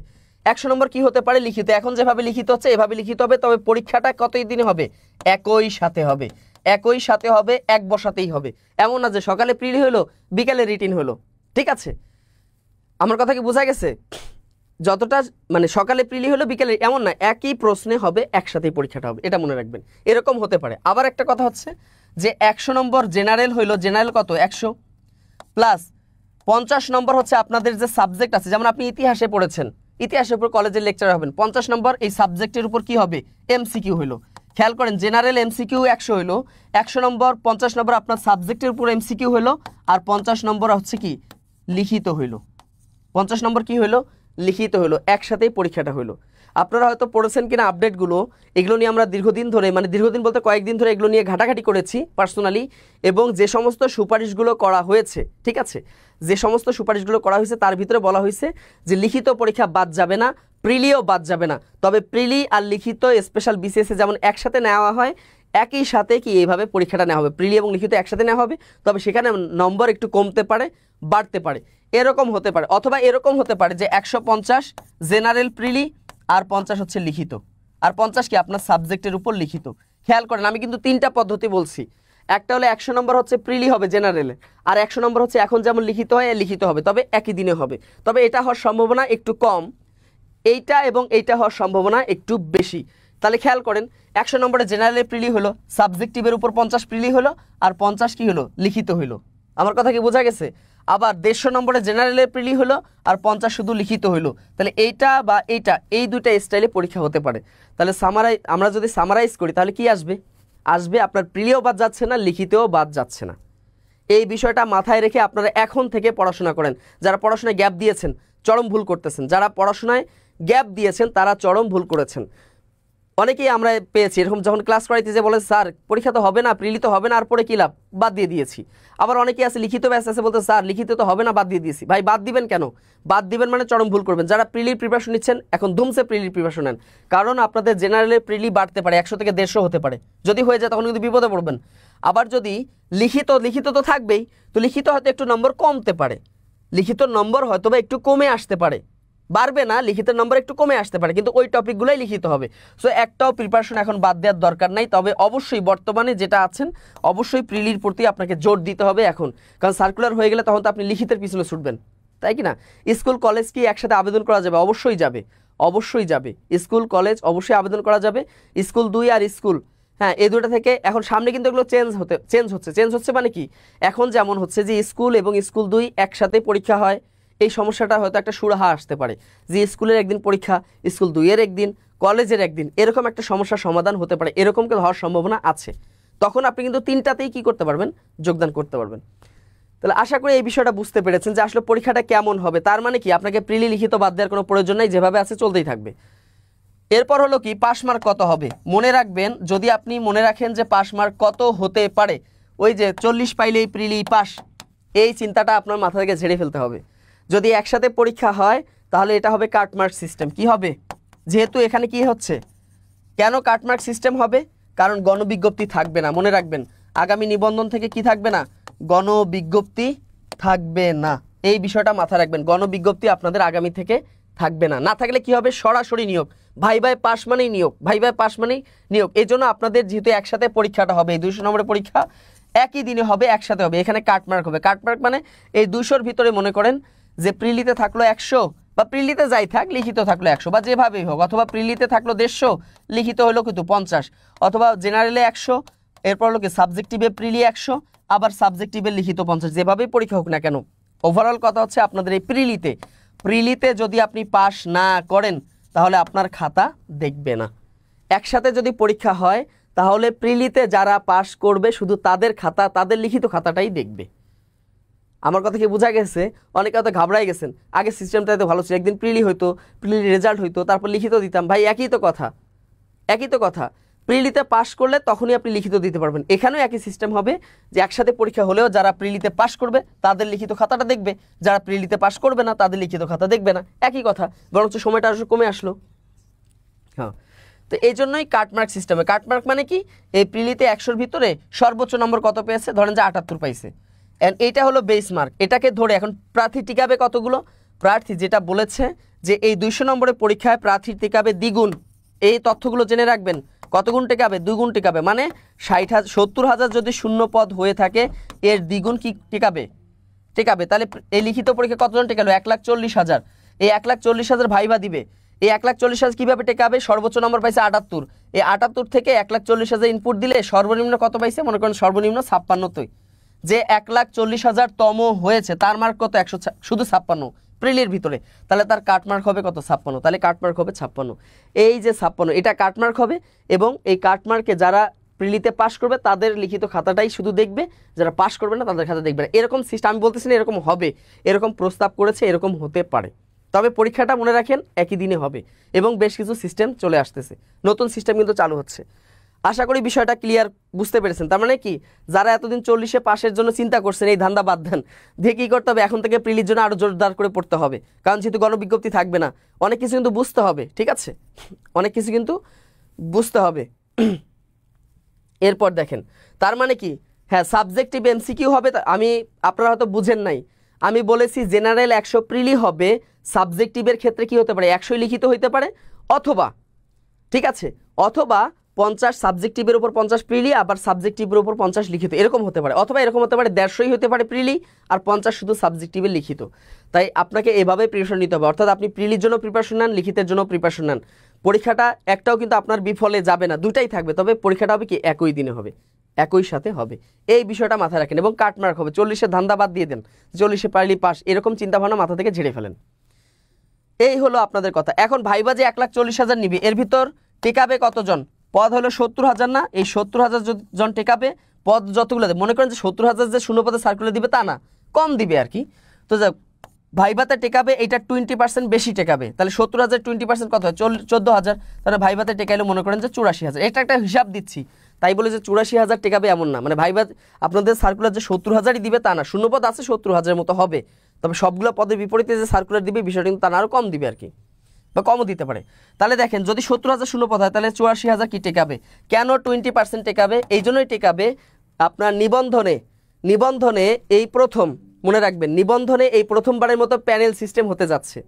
100 নম্বর কি হতে পারে, লিখিত। এখন যেভাবে লিখিত হচ্ছে এভাবে লিখিত হবে, তবে পরীক্ষাটা কতই দিনে হবে, একই সাথে হবে, একই সাথে হবে, এক বসাতেই হবে। এমন না যে সকালে প্রিলি হলো বিকালে রিটিন হলো, ঠিক আছে? আমার কথা কি বোঝা গেছে? যতটা মানে সকালে প্রিলি হলো বিকেলে এমন না, একই প্রশ্নে হবে, একসাথেই পরীক্ষাটা হবে, এটা মনে রাখবেন। এরকম হতে পারে। আবার একটা কথা হচ্ছে যে 100 নম্বর জেনারেল হইলো, জেনারেল কত 100 প্লাস 50 নম্বর হচ্ছে আপনাদের যে সাবজেক্ট আছে, যেমন আপনি ইতিহাসে পড়েছেন, ইতিহাসের উপর কলেজের লেকচার হবেন, 50 নম্বর এই সাবজেক্টের উপর কি হবে, এমসিকিউ হইলো। খেয়াল করেন, জেনারেল এমসিকিউ 100 হইলো, 100 নম্বর 50 নম্বর আপনার সাবজেক্টের উপর এমসিকিউ হইলো, আর 50 নম্বর হচ্ছে কি লিখিত হইলো, 50 নম্বর কি হইলো, লিখিত হইলো, একসাথেই পরীক্ষাটা হইলো। আপনারা হয়তো পড়েছেন কিনা আপডেটগুলো, এগুলো নিয়ে আমরা দীর্ঘদিন ধরে, মানে দীর্ঘদিন বলতে কয়েকদিন ধরে এগুলো নিয়ে ঘাটাঘাটি করেছি পার্সোনালি, এবং যে সমস্ত সুপারিশগুলো করা হয়েছে, ঠিক আছে, যে সমস্ত সুপারিশগুলো করা হয়েছে তার ভিতরে বলা হয়েছে যে লিখিত পরীক্ষা বাদ যাবে না, প্রিলিও বাদ যাবে না, তবে প্রিলি আর লিখিত স্পেশাল বিসিএসে যেমন একসাথে নেওয়া হয়, একই সাথে কি এইভাবে পরীক্ষাটা নেওয়া হবে, প্রিলি এবং লিখিত একসাথে নেওয়া হবে, তবে সেখানে নম্বর একটু কমতে পারে, বাড়তে পারে, এরকম হতে পারে। অথবা এরকম হতে পারে যে 150 জেনারেল প্রিলি আর 50 হচ্ছে লিখিত, আর 50 কি আপনার সাবজেক্টের উপর লিখিত। খেয়াল করেন, আমি কিন্তু 3টা পদ্ধতি বলছি। একটা হলো 100 নম্বর হচ্ছে প্রিলি হবে জেনারেলে, আর 100 নম্বর হচ্ছে এখন যেমন লিখিত হয় লিখিত হবে, তবে একই দিনে হবে। তবে এটা হওয়ার সম্ভাবনা একটু কম, এইটা এবং এইটা হওয়ার সম্ভাবনা একটু বেশি। তাহলে খেয়াল করেন, 100 নম্বরে জেনারেলের প্রিলি হলো, সাবজেক্টিভের উপর 50 প্রিলি হলো, আর 50 কি হলো, লিখিত হইলো। আমার কথা কি বোঝা গেছে? আবার 150 নম্বরে জেনারেলের প্রিলি হলো, আর 50 শুধু লিখিত হইলো। তাহলে এইটা বা এইটা, এই দুইটা স্টাইলে পরীক্ষা হতে পারে। তাহলে আমরা যদি সামারাইজ করি তাহলে কি আসবে, আসবে আপনার প্রিলিও বাদ যাচ্ছে না, লিখিতেও বাদ যাচ্ছে না। এই বিষয়টা মাথায় রেখে আপনারা এখন থেকে পড়াশোনা করেন। যারা পড়াশোনায় গ্যাপ দিয়েছেন চরম ভুল করতেছেন, যারা পড়াশোনায় গ্যাপ দিয়েছেন তারা চরম ভুল করেছেন। অনেকেই আমরা পেয়েছি এরকম, যখন ক্লাস করাইতে যে বলে স্যার পরীক্ষা তো হবে না, প্রিলি তো হবে না, আর পরে কী লাভ, বাদ দিয়ে দিয়েছি। আবার অনেকেই আছে লিখিত ব্যাস আছে, বলতে স্যার লিখিত তো হবে না, বাদ দিয়ে দিয়েছি। ভাই বাদ দিবেন কেন? বাদ দিবেন মানে চরম ভুল করবেন। যারা প্রিলির প্রিপারেশন নিচ্ছেন এখন ধুমসে প্রিলির প্রিপারেশন নেন, কারণ আপনাদের জেনারেলের প্রিলি বাড়তে পারে, 100 থেকে 150 হতে পারে। যদি হয়ে যায় তখন কিন্তু বিপদে পড়বেন। আবার যদি লিখিত তো থাকবেই, তো লিখিত হয়তো একটু নম্বর কমতে পারে, লিখিত নম্বর হয়তো বা একটু কমে আসতে পারে, বাড়বে না, লিখিতের নম্বর একটু কমে আসতে পারে, কিন্তু ওই টপিকগুলোই লিখিত হবে। সো একটাও প্রিপারেশন এখন বাদ দেওয়ার দরকার নাই। তবে অবশ্যই বর্তমানে যেটা আছেন অবশ্যই প্রিলির প্রতি আপনাকে জোর দিতে হবে এখন, কারণ সার্কুলার হয়ে গেলে তখন তো আপনি লিখিতের পিছনে ছুটবেন, তাই কি না? স্কুল কলেজ কি একসাথে আবেদন করা যাবে? অবশ্যই যাবে, অবশ্যই যাবে। স্কুল কলেজ অবশ্যই আবেদন করা যাবে। স্কুল 2 আর স্কুল, হ্যাঁ, এই দুটো থেকে এখন সামনে কিন্তু এগুলো চেঞ্জ হচ্ছে মানে কি, এখন যেমন হচ্ছে যে স্কুল এবং স্কুল 2 একসাথে পরীক্ষা হয়, এই সমস্যাটা হয়তো একটা সুরাহা আসতে পারে যে স্কুলের একদিন পরীক্ষা, স্কুল 2-এর একদিন, কলেজের একদিন, এরকম একটা সমস্যার সমাধান হতে পারে, এরকম কি হওয়ার সম্ভাবনা আছে। তখন আপনি কিন্তু 3টাতেই কি করতে পারবেন, যোগদান করতে পারবেন। তাহলে আশা করি এই বিষয়টা বুঝতে পেরেছেন যে আসলে পরীক্ষাটা কেমন হবে। তার মানে কি আপনাকে প্রিলি লিখিত বাদ দেওয়ার কোনো প্রয়োজন নাই, যেভাবে আছে চলতেই থাকবে। এরপর হলো কি পাস মার্ক কত হবে মনে রাখবেন, যদি আপনি মনে রাখেন যে পাস মার্ক কত হতে পারে, ওই যে 40 পাইলেই প্রিলি পাস, এই চিন্তাটা আপনার মাথা থেকে ঝেড়ে ফেলতে হবে। যদি একসাথে পরীক্ষা হয় তাহলে এটা হবে কাটমার্ক সিস্টেম। কি হবে, যেহেতু এখানে কি হচ্ছে, কেন কাটমার্ক সিস্টেম হবে, কারণ গণবিজ্ঞপ্তি থাকবে না। মনে রাখবেন আগামী নিবন্ধন থেকে কি থাকবে না, গণবিজ্ঞপ্তি থাকবে না, এই বিষয়টা মাথায় রাখবেন। গণবিজ্ঞপ্তি আপনাদের আগামী থেকে থাকবে না। না থাকলে কি হবে, সরাসরি নিয়োগ, ভাইভায় পাস মানেই নিয়োগ, ভাইভায় পাস মানেই নিয়োগ। এই জন্য আপনাদের যেহেতু একসাথে পরীক্ষাটা হবে, এই 200 নম্বরের পরীক্ষা একই দিনে হবে, একসাথে হবে, এখানে কাটমার্ক হবে। কাটমার্ক মানে এই 200-র ভিতরে মনে করেন যে প্রিলিতে থাকলো 100, বা প্রিলিতে যাই থাক লিখিত থাকলো 100, বা যেভাবেই হোক, অথবা প্রিলিতে থাকলো 150, লিখিত হলো কিন্তু 50, অথবা জেনারেলে 100, এরপর হলো কি সাবজেক্টিভে প্রিলি 100, আবার সাবজেক্টিভে লিখিত 50, যেভাবেই পরীক্ষা হোক না কেন। ওভারঅল কথা হচ্ছে আপনাদের এই প্রিলিতে যদি আপনি পাস না করেন তাহলে আপনার খাতা দেখবে না। একসাথে যদি পরীক্ষা হয় তাহলে প্রিলিতে যারা পাস করবে শুধু তাদের খাতা, তাদের লিখিত খাতাটাই দেখবে। আমার কথা কি বোঝা গেছে? অনেকে হয়তো ঘাবড়াই গেছেন, আগে সিস্টেমটা এত ভালো ছিল, একদিন প্রিলি হইতো, প্রিলির রেজাল্ট হইতো, তারপর লিখিত দিতাম। ভাই একই তো কথা। প্রিলিতে পাস করলে তখনই আপনি লিখিত দিতে পারবেন। এখানেও একই সিস্টেম হবে যে একসাথে পরীক্ষা হলেও যারা প্রিলিতে পাস করবে তাদের লিখিত খাতাটা দেখবে, যারা প্রিলিতে পাস করবে না তাদের লিখিত খাতা দেখবে না। একই কথা, বরঞ্চ সময়টা আরো কমে আসলো। হ্যাঁ, তো এই জন্যই কাটমার্ক সিস্টেমে। কাটমার্ক মানে কি, এই প্রিলিতে 100-র ভিতরে সর্বোচ্চ নম্বর কত পেয়েছে, ধরেন যে 78 পাইছে, এন্ড এইটা হলো বেস মার্ক। এটাকে ধরে এখন প্রার্থী টিকাবে কতগুলো, প্রার্থী যেটা বলেছে যে এই 200 নম্বরের পরীক্ষায় প্রার্থী টিকাবে দ্বিগুণ, এই তথ্যগুলো জেনে রাখবেন। কত গুণ টিকাবে, 2 গুণ টিকাবে, মানে 70,000 যদি শূন্য পদ হয়ে থাকে এর দ্বিগুণ কি টিকাবে। তাহলে এই লিখিত পরীক্ষা কতজন টিকালো, 1,40,000। এই 1,40,000 ভাইবা দিবে, এই 1,40,000 কীভাবে টেকাবে, সর্বোচ্চ নম্বর পাইছে 78, এই 78 থেকে 1,40,000 ইনপুট দিলে সর্বনিম্ন কত পাইছে, মনে করেন সর্বনিম্ন 56। যে 1,40,000 তম হয়েছে তার মার্ক কত, 100, শুধু 56 প্রিলির ভিতরে, তাহলে তার কাটমার্ক হবে কত, 56। তাহলে কাটমার্ক হবে 56। এই যে 56 এটা কাটমার্ক হবে, এবং এই কাটমার্কে যারা প্রিলিতে পাস করবে তাদের লিখিত খাতাটাই শুধু দেখবে, যারা পাস করবে না তাদের খাতা দেখবে না। এরকম সিস্টেম, আমি বলতেছি না এরকম হবে, এরকম প্রস্তাব করেছে, এরকম হতে পারে। তবে পরীক্ষাটা মনে রাখেন একই দিনে হবে, এবং বেশ কিছু সিস্টেম চলে আসতেছে, নতুন সিস্টেম কিন্তু চালু হচ্ছে। আশা করি বিষয়টা ক্লিয়ার বুঝতে পেরেছেন। তার মানে কি, যারা এতদিন 40-এ পাশের জন্য চিন্তা করছেন এই ধান্দা বাদ দেন, দিয়ে কী করতে হবে, এখন থেকে প্রিলির জন্য আরও জোরদার করে পড়তে হবে, কারণ যেহেতু গণবিজ্ঞপ্তি থাকবে না, অনেক কিছু কিন্তু বুঝতে হবে। ঠিক আছে, অনেক কিছু কিন্তু বুঝতে হবে। এরপর দেখেন, তার মানে কি, হ্যাঁ সাবজেক্টিভ এমসিকিউ হবে। আমি, আপনারা হয়তো বুঝেন নাই, আমি বলেছি জেনারেল 100 প্রিলি হবে, সাবজেক্টিভের ক্ষেত্রে কি হতে পারে, 100 লিখিত হইতে পারে, অথবা, ঠিক আছে, অথবা 50 সাবজেক্টিভের উপর 50 প্রিলি, আবার সাবজেক্টিভের উপর 50 লিখিত, এরকম হতে পারে। অথবা এরকম হতে পারে 150 হতে পারে প্রিলি আর 50 শুধু সাবজেক্টিভে লিখিত। তাই আপনাকে এভাবে প্রিপারেশন নিতে হবে, অর্থাৎ আপনি প্রিলির জন্য প্রিপারেশন নেন, লিখিতের জন্য প্রিপারেশন নেন। পরীক্ষাটা একটাও কিন্তু আপনার বিফলে যাবে না, দুটাই থাকবে। তবে পরীক্ষাটা হবে কি, একই দিনে হবে, একই সাথে হবে, এই বিষয়টা মাথায় রাখেন। এবং কাটমার্ক হবে, 40-এর ধান্দা বাদ দিয়ে দেন, 40-এ পারলি পাস, এরকম চিন্তাভাবনা মাথা থেকে ঝেড়ে ফেলেন। এই হলো আপনাদের কথা। এখন ভাইবা যে 1,40,000 নিবে, এর ভিতর টেকাবে কতজন, পদ হলো 70,000 না, এই 70,000 জন টেকাবে, পদ যতগুলো দেবে, মনে করেন যে 70,000 যে শূন্য পদে সার্কুলার দিবে তা না, কম দিবে আর কি। তো যাক, ভাইভাতে টেকাবে এটা 20% বেশি টেকাবে, তাহলে 70,000 20% কত হয়, 14,000। তাহলে ভাইভাতে টেকাইলে মনে করেন যে 84,000। এটা একটা হিসাব দিচ্ছি, তাই বলে যে 84,000 টেকাবে এমন না, মানে ভাইবা আপনাদের সার্কুলার যে 70,000-ই দিবে তা না, শূন্যপদ আছে 70,000-এর মতো হবে, তবে সবগুলো পদের বিপরীতে যে সার্কুলার দিবে বিষয়টা কিন্তু তা না, আরও কম দিবে আর কি, বা কমও দিতে পারে। তাহলে দেখেন, যদি 70,000 শূন্যপদ হয় তাহলে 84,000 কি টেকাবে, কেন 20% টেকাবে, এই জন্যই টেকাবে আপনার নিবন্ধনে এই প্রথম, মনে রাখবেন নিবন্ধনে এই প্রথমবারের মতো প্যানেল সিস্টেম হতে যাচ্ছে।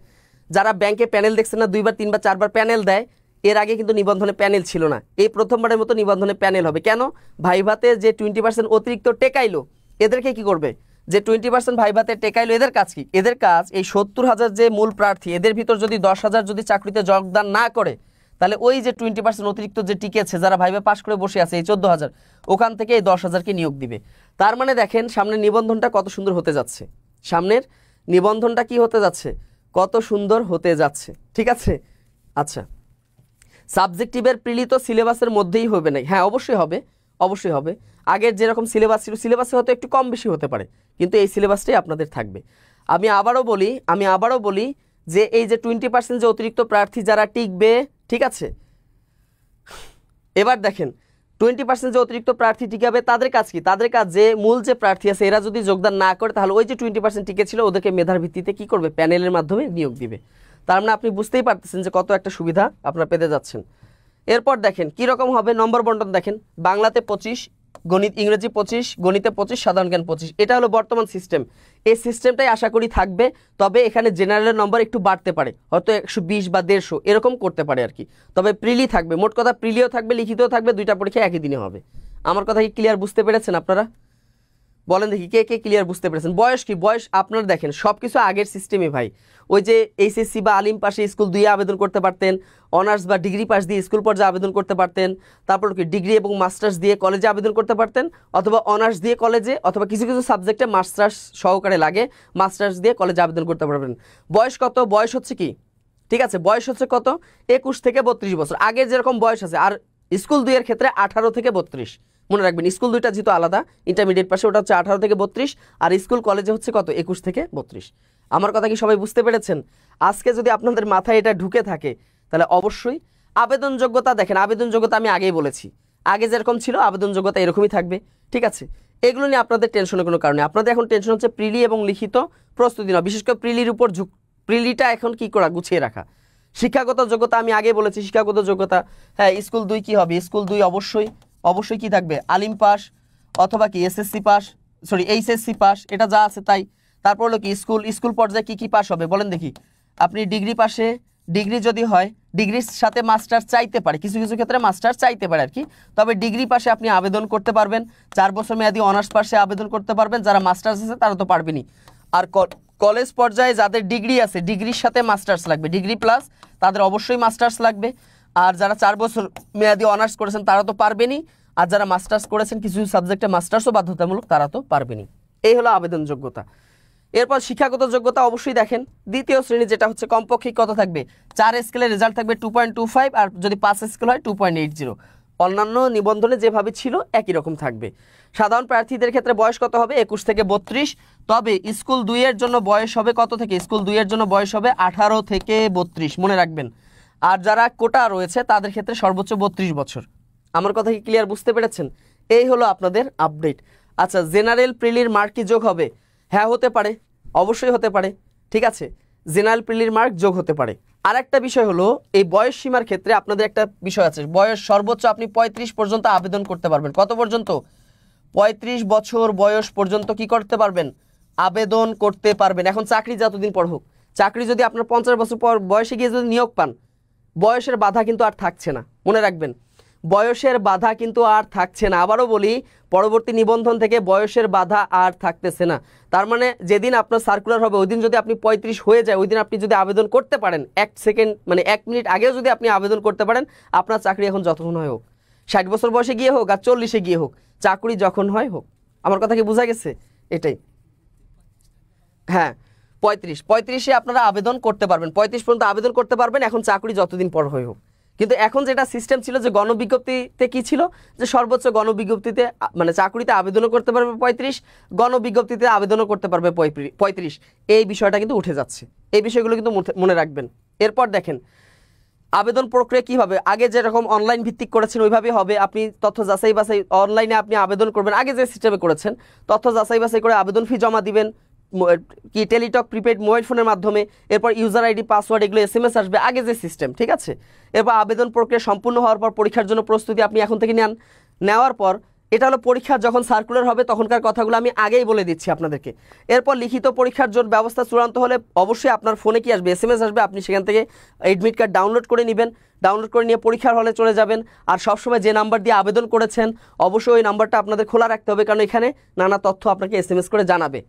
যারা ব্যাংকে প্যানেল দেখছেন না, 2বার 3বার 4বার প্যানেল দেয়, এর আগে কিন্তু নিবন্ধনে প্যানেল ছিল না, এই প্রথমবারের মতো নিবন্ধনে প্যানেল হবে। কেন, ভাইভাতে যে 20% অতিরিক্ত টেকাইলো এদেরকে কি করবে, যে 20% ভাইভাতে টেকাইলো এদের কাজ কি, এদের কাজ এই 70,000 যে মূল প্রার্থী এদের ভিতর যদি 10,000 যদি চাকরিতে যোগদান না করে, তাহলে ওই যে 20% অতিরিক্ত যে টিকেছে যারা ভাইভা পাস করে বসে আছে এই 14,000, ওখান থেকে এই 10,000কে নিয়োগ দিবে। তার মানে দেখেন সামনের নিবন্ধনটা কত সুন্দর হতে যাচ্ছে, সামনের নিবন্ধনটা কি হতে যাচ্ছে, কত সুন্দর হতে যাচ্ছে। ঠিক আছে, আচ্ছা, সাবজেক্টিভের প্রিলিত সিলেবাসের মধ্যেই হবে না, হ্যাঁ অবশ্যই হবে, অবশ্যই হবে। আগের যেরকম সিলেবাস ছিল, সিলেবাসে হয়তো একটু কম বেশি হতে পারে, কিন্তু এই সিলেবাসটাই আপনাদের থাকবে। আমি আবারও বলি যে এই যে 20% যে অতিরিক্ত প্রার্থী যারা টিকবে ঠিক আছে। এবার দেখেন 20% যে অতিরিক্ত প্রার্থী টিকে হবে তাদের কাজ কি? তাদের কাজ যে মূল যে প্রার্থী আছে এরা যদি যোগদান না করে তাহলে ওই যে 20% টিকে ছিল ওদেরকে মেধার ভিত্তিতে কি করবে? প্যানেলের মাধ্যমে নিয়োগ দিবে। তার মানে আপনি বুঝতেই পারতেছেন যে কত একটা সুবিধা আপনারা পেতে যাচ্ছেন। এরপর দেখেন কি রকম হবে নম্বর বন্টন। দেখেন বাংলাতে 25, গণিত ইংরেজি 25, গণিতে 25, সাধারণ জ্ঞান 25। এটা হলো বর্তমান সিস্টেম। এই সিস্টেমটাই আশা করি থাকবে, তবে এখানে জেনারেলের নম্বর একটু বাড়তে পারে, হয়তো 120 বা 150 এরকম করতে পারে আর কি। তবে প্রিলি থাকবে, মোট কথা প্রিলিও থাকবে, লিখিতও থাকবে, দুইটা পরীক্ষা একই দিনে হবে। আমার কথা কি ক্লিয়ার বুঝতে পেরেছেন আপনারা? বলেন দেখি কে কে ক্লিয়ার বুঝতে পেরেছেন। বয়স কি? বয়স আপনারা দেখেন সব কিছু আগের সিস্টেমে ভাই। ওই যে এইচএসসি বা আলিম পাশে স্কুল 2 আবেদন করতে পারতেন, অনার্স বা ডিগ্রি পাস দিয়ে স্কুল পর্যায়ে আবেদন করতে পারতেন, তারপর কি ডিগ্রি এবং মাস্টার্স দিয়ে কলেজে আবেদন করতে পারতেন, অথবা অনার্স দিয়ে কলেজে, অথবা কিছু কিছু সাবজেক্টে মাস্টার্স সহকারে লাগে মাস্টার্স দিয়ে কলেজে আবেদন করতে পারবেন। বয়স কত? বয়স হচ্ছে কি, ঠিক আছে, বয়স হচ্ছে কত? 21 থেকে 32 বছর। আগে যেরকম বয়স আছে, আর স্কুল 2 এর ক্ষেত্রে 18 থেকে 32। মনে রাখবেন স্কুল 2টা যেহেতু আলাদা, ইন্টারমিডিয়েট পাশে ওটা হচ্ছে 18 থেকে 32, আর স্কুল কলেজে হচ্ছে কত? 21 থেকে 32। আমার কথা কি সবাই বুঝতে পেরেছেন? আজকে যদি আপনাদের মাথায় এটা ঢুকে থাকে তাহলে অবশ্যই আবেদন যোগ্যতা দেখেন। আবেদন যোগ্যতা আমি আগেই বলেছি, আগে যেরকম ছিল আবেদন যোগ্যতা এরকমই থাকবে, ঠিক আছে। এগুলো নিয়ে আপনাদের টেনশনের কোনো কারণে। আপনাদের এখন টেনশন হচ্ছে প্রিলি এবং লিখিত প্রস্তুতি না, বিশেষ করে প্রিলির উপর প্রিলিটা এখন কি করা? গুছিয়ে রাখা। শিক্ষাগত যোগ্যতা আমি আগে বলেছি, শিক্ষাগত যোগ্যতা হ্যাঁ স্কুল 2 কি হবে? স্কুল 2 অবশ্যই কি থাকবে? আলিম পাস অথবা কি SSC pass, sorry HSC pass, এটা যা আছে তাই। তারপর হলো কি স্কুল পর্যায়ে কি কি পাস হবে বলেন দেখি। আপনি ডিগ্রি পাশে, ডিগ্রি যদি হয় ডিগ্রির সাথে মাস্টার্স চাইতে পারে, কিছু কিছু ক্ষেত্রে মাস্টার্স চাইতে পারে আর কি। তবে ডিগ্রি পাশে আপনি আবেদন করতে পারবেন, 4 বছর মেয়াদি অনার্স পাশে আবেদন করতে পারবেন। যারা মাস্টার্স আছে তারা তো পারবেনই। আর কলেজ পর্যায়ে যাদের ডিগ্রি আছে, ডিগ্রির সাথে মাস্টার্স লাগবে, ডিগ্রি প্লাস, তাদের অবশ্যই মাস্টার্স লাগবে। আর যারা 4 বছর মেয়াদি অনার্স করেছেন তারা তো পারবেনই, আর যারা মাস্টার্স করেছেন কিছু সাবজেক্টে মাস্টার্সও বাধ্যতামূলক, তারা তো পারবেনই। এই হলো আবেদন যোগ্যতা। এরপর শিক্ষাগত যোগ্যতা অবশ্যই দেখেন দ্বিতীয় শ্রেণী যেটা হচ্ছে কমপক্ষে কত থাকবে? 4 স্কেলের রেজাল্ট থাকবে 2.25, আর যদি 5 স্কেল হয় 2.80। অন্যান্য নিবন্ধনে যেভাবে ছিল একই রকম থাকবে। সাধারণ প্রার্থীদের ক্ষেত্রে বয়স কত হবে? 21 থেকে 32। তবে স্কুল 2 এর জন্য বয়স হবে কত থেকে? স্কুল 2 এর জন্য বয়স হবে 18 থেকে 32, মনে রাখবেন। আর যারা কোটা রয়েছে তাদের ক্ষেত্রে সর্বোচ্চ 32 বছর। আমার কথা কি ক্লিয়ার বুঝতে পেরেছেন? এই হলো আপনাদের আপডেট। আচ্ছা, জেনারেল প্রিলির মার্ক কি যোগ হবে? হ্যাঁ হতে পারে, অবশ্যই হতে পারে, ঠিক আছে। জেনারেল প্রিলির মার্ক যোগ হতে পারে। আর একটা বিষয় হলো এই বয়স সীমার ক্ষেত্রে আপনাদের একটা বিষয় আছে, বয়স সর্বোচ্চ আপনি 35 পর্যন্ত আবেদন করতে পারবেন। কত পর্যন্ত? 35 বছর বয়স পর্যন্ত কি করতে পারবেন? আবেদন করতে পারবেন। এখন চাকরি যতদিন পর হোক, চাকরি যদি আপনার 50 বছর পর বয়সে গিয়ে যদি নিয়োগ পান, বয়সের বাধা কিন্তু আর থাকছে না, মনে রাখবেন, বয়সের বাধা কিন্তু আর থাকছে না। আবারও বলি, পরবর্তী নিবন্ধন থেকে বয়সের বাধা আর থাকতেছে না। তার মানে যেদিন আপনার সার্কুলার হবে ওই দিন যদি আপনি 35 হয়ে যায়, ওই দিন আপনি যদি আবেদন করতে পারেন, 1 সেকেন্ড মানে 1 মিনিট আগেও যদি আপনি আবেদন করতে পারেন, আপনার চাকরি এখন যতক্ষণ হয় হোক, 60 বছর বয়সে গিয়ে হোক আর 40-এ গিয়ে হোক, চাকরি যখন হয় হোক। আমার কথা কি বোঝা গেছে? এটাই, হ্যাঁ 35-এ আপনারা আবেদন করতে পারবেন, 35 পর্যন্ত আবেদন করতে পারবেন, এখন চাকরি যতদিন পর হয় হোক। কিন্তু এখন যেটা সিস্টেম ছিল যে গণবিজ্ঞপ্তিতে কি ছিল, যে সর্বোচ্চ গণবিজ্ঞপ্তিতে মানে চাকরিতে আবেদনও করতে পারবে 35, গণবিজ্ঞপ্তিতে আবেদনও করতে পারবে 35। এই বিষয়টা কিন্তু উঠে যাচ্ছে, এই বিষয়গুলো কিন্তু মনে রাখবেন। এরপর দেখেন আবেদন প্রক্রিয়া কি হবে? আগে যেরকম অনলাইন ভিত্তিক করেছেন ওইভাবেই হবে। আপনি তথ্য যাচাই বাছাই অনলাইনে আপনি আবেদন করবেন, আগে যে সিস্টেমে করেছেন, তথ্য যাচাই বাছাই করে আবেদন ফি জমা দিবেন কি টেলিটক প্রিপেড মোবাইল ফোনের মাধ্যমে। এরপর ইউজার আইডি পাসওয়ার্ড এগুলো SMS আসবে, আগে যে সিস্টেম, ঠিক আছে। এরপর আবেদন প্রক্রিয়া সম্পূর্ণ হওয়ার পর পরীক্ষার জন্য প্রস্তুতি আপনি এখন থেকে নেওয়ার পর এটা হলো পরীক্ষা যখন সার্কুলার হবে তখনকার কথাগুলো আমি আগেই বলে দিচ্ছি আপনাদেরকে। এরপর লিখিত পরীক্ষার জন্য ব্যবস্থা চূড়ান্ত হলে অবশ্যই আপনার ফোনে কি আসবে? SMS আসবে, আপনি সেখান থেকে এডমিট কার্ড ডাউনলোড করে নেবেন, ডাউনলোড করে নিয়ে পরীক্ষার হলে চলে যাবেন। আর সবসময় যে নাম্বার দিয়ে আবেদন করেছেন অবশ্যই ওই নাম্বারটা আপনাদের খোলা রাখতে হবে, কারণ এখানে নানা তথ্য আপনাকে SMS করে জানাবে,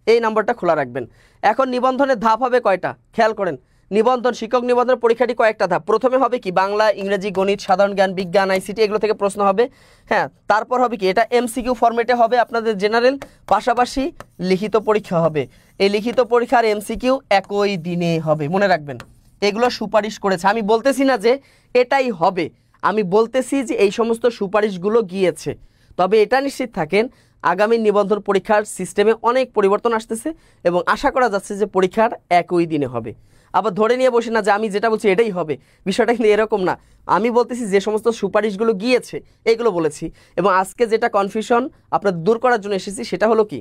এই নাম্বারটা খোলা রাখবেন। এখন নিবন্ধনের ধাপ হবে কয়টা খেয়াল করেন। নিবন্ধন, শিক্ষক নিবন্ধনের পরীক্ষাটি কয়েকটা ধাপ। প্রথমে হবে কি বাংলা, ইংরেজি, গণিত, সাধারণ জ্ঞান, বিজ্ঞান, ICT এগুলো থেকে প্রশ্ন হবে, হ্যাঁ। তারপর হবে কি এটা MCQ ফরম্যাটে হবে আপনাদের জেনারেল, পাশাপাশি লিখিত পরীক্ষা হবে। এই লিখিত পরীক্ষার MCQ একই দিনে হবে, মনে রাখবেন। এগুলো সুপারিশ করেছে, আমি বলতেছি না যে এটাই হবে, আমি বলতেছি যে এই সমস্ত সুপারিশগুলো গিয়েছে। তবে এটা নিশ্চিত থাকেন আগামী নিবন্ধন পরীক্ষার সিস্টেমে অনেক পরিবর্তন আসতেছে এবং আশা করা যাচ্ছে যে পরীক্ষার একই দিনে হবে। আবার ধরে নিয়ে বসে না যে আমি যেটা বলছি এটাই হবে, বিষয়টা কিন্তু এরকম না। আমি বলতেছি যে সমস্ত সুপারিশগুলো গিয়েছে এগুলো বলেছি, এবং আজকে যেটা কনফিউশন আপনার দূর করার জন্য এসেছি সেটা হলো কি,